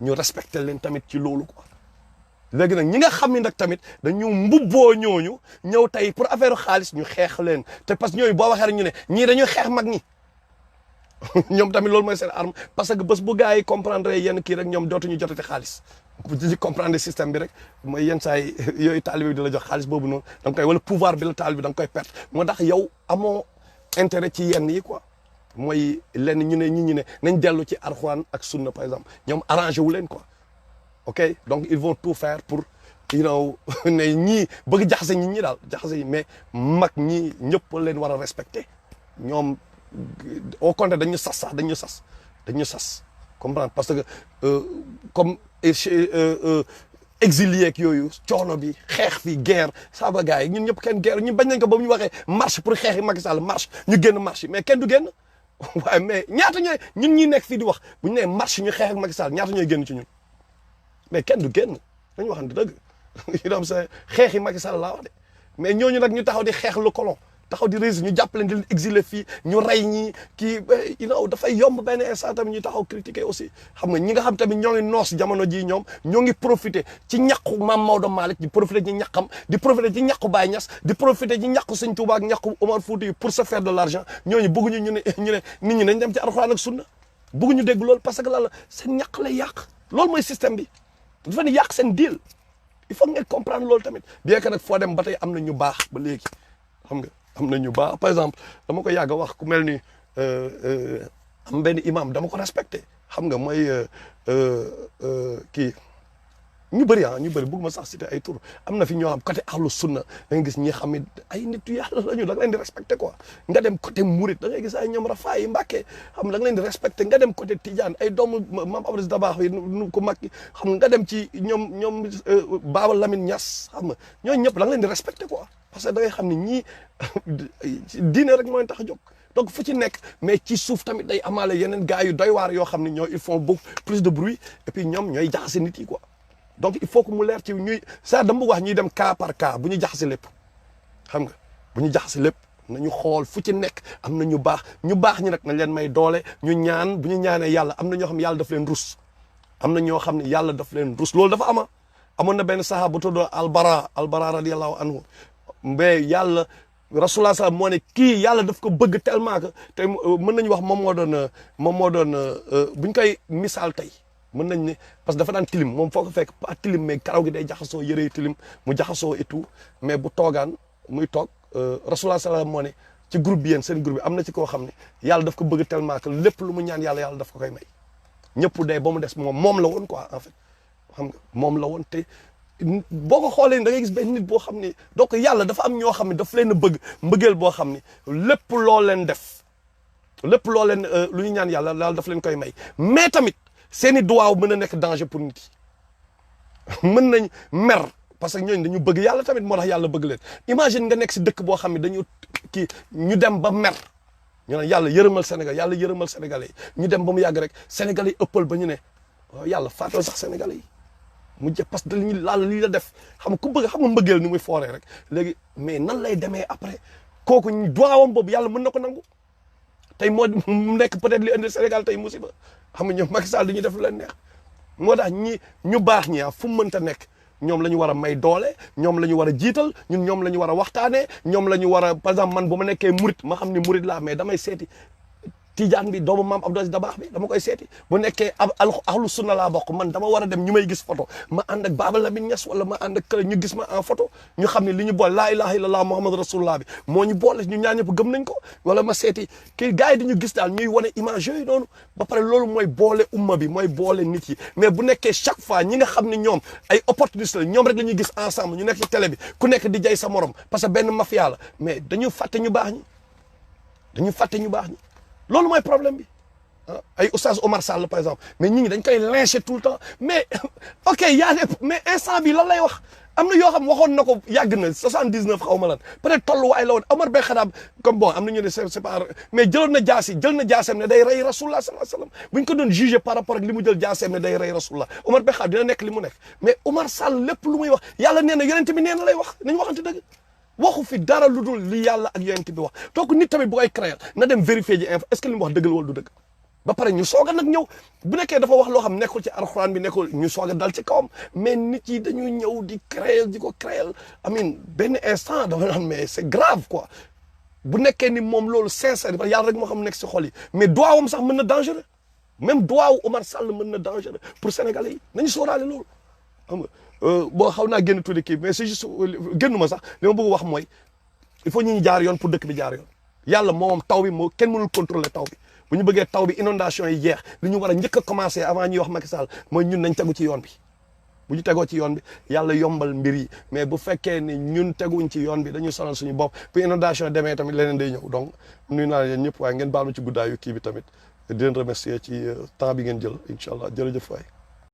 S1: ñu respecté leen tamit ci loolu quoi léegi nag ñi nga xam ne nag tamit dañu mbubboo ñooñu ñëw tey pour affaire xaalis ñu xeex leen te parce que ñooñu boo waxee rek ñu ne ñii dañuy xeex mag ñi ñoom tamit loolu mooy seen arme parce que bés bu gars yi comprendre yenn kii rek ñoom dootuñu jotati xaalis bu ci comprendre système bi rek mooy yenn saa yi yooyu taalibe bi di la jox xaalis boobu noonu da nga koy wala pouvoir bi la taalibe bi da nga koy perte moo tax yow amoo intérêt ci yenn yi quoi mooy lenn ñu ne ñi ne nañ dellu ci Alxuraan ak sunna par exemple ñoom arrangé wu leen quoi ok donc ils vont tout faire pour you know ne ñii bëgg jaxase ñi daal jaxase yi mais mag ñi ñëpp leen war a respecter ñoom au contraire dañu sas sax dañu sas comprendre parce que comme exilié ak yooyu coono bi xeex fi guerre ça va gars yi ñun ñëpp kenn guerre ñun bañ nañ ko ba ñu waxee marche pour xeexi Macky Sall marche ñu génn marche mais kenn du génn waaye mais ñaata ñooy ñun ñi nekk fii di wax bu ñu nee marche ñu xeex ak Macky Sall ñaata ñooy génn ci ñun mais kenn du génn dañu waxante dëgg you know sa xeexi Macky Sall laa wax de mais ñooñu nag ñu taxaw di xeex le colon taxaw di réussir ñu jàppale di leen exiler fii ñu rey ñi kii you know dafay yomb benn instant tamit ñu taxaw critiquer aussi xam nga ñi nga xam tamit ñoo ngi noos jamono jii ñoom ñoo ngi profiter ci ñàqu Mame Maodo Malick di profiter ci ñàqam di profiter ci ñàqu Baye Niass di profiter ci ñàqu Sëñ Touba ak ñàqu Omar Fouti pour se faire de l'argent ñooñu bëgguñu ñu ne nit ñi nañ dem ci Alxuraan ak Sunna bëgguñu dégg loolu parce que lan la seen ñàq lay yàq loolu mooy système bi dafa ni yàq seen deal il faut ngeen comprendre loolu tamit bien que nag foo dem ba tey am na ñu baax ba léegi xam nga am na ñu baax par exemple dama ko yàgg a wax ku mel ni am benn imam dama ko respecté xam nga mooy kii ñu bëri ñu bëri bëgg ma sax citer ay tur am na fi ñoo xam côté ahlu sunna da nga gis ñi xam ne ay nit yu yàlla la ñu da nga leen di respecté quoi nga dem côté Mouride da ngay gis ay ñoom Rafa yi Mbàkke xam da nga leen di respecté nga dem côté Tidiane ay doomu Mame Abdou Dabakh yi nu ko mag xam nga dem ci ñoom Baba Lamine Niass xam nga ñooñu ñëpp da nga leen di respecté quoi parce que da ngay xam ne ñii diine rek moo leen tax a jóg donc fu ci nekk mais ci suuf tamit day amaale yeneen gars yu doy waar yoo xam ne ñoo ils font beaucoup plus de bruit et puis ñoom ñooy jaxase nit yi quoi donc il faut que mu leer ci ñuy ça dama bëgg wax ñuy dem cas par cas bu ñu jaxase lépp xam nga bu ñu jaxase lépp nañu xool fu ci nekk am na ñu baax ñi nag nañ leen may doole ñu ñaan bu ñu ñaanee yàlla am na ñoo xam ne yàlla daf leen rus am na ñoo xam ne yàlla daf leen rus loolu dafa amoon na benn sahaaba bu tudd albara radiyallahu anhu mais yàlla rasulullah sallam moo ne kii yàlla daf ko bëgg tellement que te mën nañu wax moom moo doon buñ koy misaal tey mën nañ ne parce que dafa daan tilim moom foo ko fekk pas tilim mais karaw gi day jaxasoo yëre yi tilim mu jaxasoo et tout mais bu toogaan muy toog rasulullah sallam moo ne ci groupe bi yéen seen groupe bi am na ci koo xam ne yàlla daf ko bëgg tellement que lépp lu mu ñaan yàlla daf ko koy may ñëpp day ba mu des moom la woon quoi en fait xam nga moom la woon te boo ko xoolee da ngay gis benn nit boo xam ne donc yàlla dafa am ñoo xam ne daf leen a bëgg mbëggeel boo xam ne lépp loo leen def lépp loo leen lu ñu ñaan yàlla daf leen koy may mais tamit seeni duwaaw mën a nekk danger pour nit yi mën nañ mer parce que ñooñu dañu bëgg yàlla tamit moo tax yàlla bëgg leen imagine nga nekk si dëkk boo xam ne dañu ñu dem ba mer ñu ne yàlla yërëmal Sénégal yàlla yërëmal Sénégalais yi ñu dem ba mu yàgg rek Sénégalais yi ëppal ba ñu ne waaw yàlla fàttal sax Sénégalais yi mu jë parce que dañuy laal lii la def xam nga mbëggeel ni muy fooree rek léegi mais nan lay demee après kooku duwaawam boobu yàlla mën na ko nangu tey moo nekk peut-être li indi Sénégal tey musiba xam nga ñoom Macky Sall dañuy def lu leen neex moo tax ñu baax ñi fu mu mënta nekk ñoom la ñu war a may doole ñoom la ñu war a jiital ñoom la ñu war a waxtaanee ñoom la ñu war a par exemple man bu ma nekkee murit ma xam ni murit laa mais damay seeti Tijaan bi doomu maam Abdou Aziz Dabakh bi dama koy seeti bu nekkee ahlu sunna laa bokk man dama war a dem ñu may gis photo ma ànd ak Baba Lamine Niass wala ma ànd ak ñu gis ma en photo ñu xam ne li ñu boole laa ilaha illallah muhammad rasulullah bi moo ñu boole ñu ñaar ñëpp gëm nañ ko wala ma seeti kii gars yi di ñu gis daal ñuy wane image yooyu noonu ba pare loolu mooy boole umma bi mooy boole nit yi mais bu nekkee chaque fois ñi nga xam ne ñoom ay opportuniste la ñoom rek la ñuy gis ensemble ñu nekk ci télé bi ku nekk di jay sa morom parce que benn mafia la mais dañu fàtte ñu baax ñi loolu mooy problème bi ay oustaz Omar Sall par exemple mais nit ñi dañ koy lyncher tout le temps mais ok mais instant bi lan lay wax am na yoo xam waxoon na ko yàgg na 79 xaw ma lan peut-être tolluwaay la woon Omar Ben Khattab comme bon am na ñu ne c'est pas mais jël na jaasem ne day rey rasulullah sallallahu alayhi wasallam bu ñu ko doon juger par rapport ak li mu jël jaasem ne day rey rasulullah Omar Ben Khattab dina nekk li mu nekk mais Omar Sall lépp lu muy wax yàlla nee na yonent bi nee na lay wax nañu waxante dëgg waxu fi dara lu dul li yàlla ak yonent bi wax donc nit tamit bu koy créer na dem vérifier ji info est-ce que li mu wax dëgg la wala du dëgg ba pare ñu soog a nag ñëw bu nekkee dafa wax loo xam nekkul ci alxuraan bi nekkul ñu soog a dal ci kawam mais nit yi dañuy ñëw di créer di ko créer amin benn instant dafa naan mais c'est grave quoi bu nekkee ni moom loolu sincère parce que yàlla rek moo xam nekk si xol yi mais dowaawam sax mën na dangereux même dowawu Omar Sall mën na dangereux pour Sénégalais yi nañu sóoraale loolu xam nga boo xaw naa génn tuuti kii mais c'est juste génnuma sax li ma bëgg wax mooy il faut ñu jaar yoon pour dëkk bi jaar yoon yàlla moom taw bi moo kenn mënul contrôler taw bi bu ñu bëggee taw bi inondation yi jeex li ñu war a njëkk a commencer avant ñuy wax Macky Sall mooy ñun nañ tegu ci yoon bi bu ñu tegoo ci yoon bi yàlla yombal mbir yi mais bu fekkee ni ñun teguñ ci yoon bi dañuy sonal suñu bopp bu inondation demee tamit leneen day ñëw donc nuyu naa leen ñëpp waaye ngeen baal ma ci guddaayu kii bi tamit di leen remercier ci temps bi ngeen jël incha allah jërëjëf waay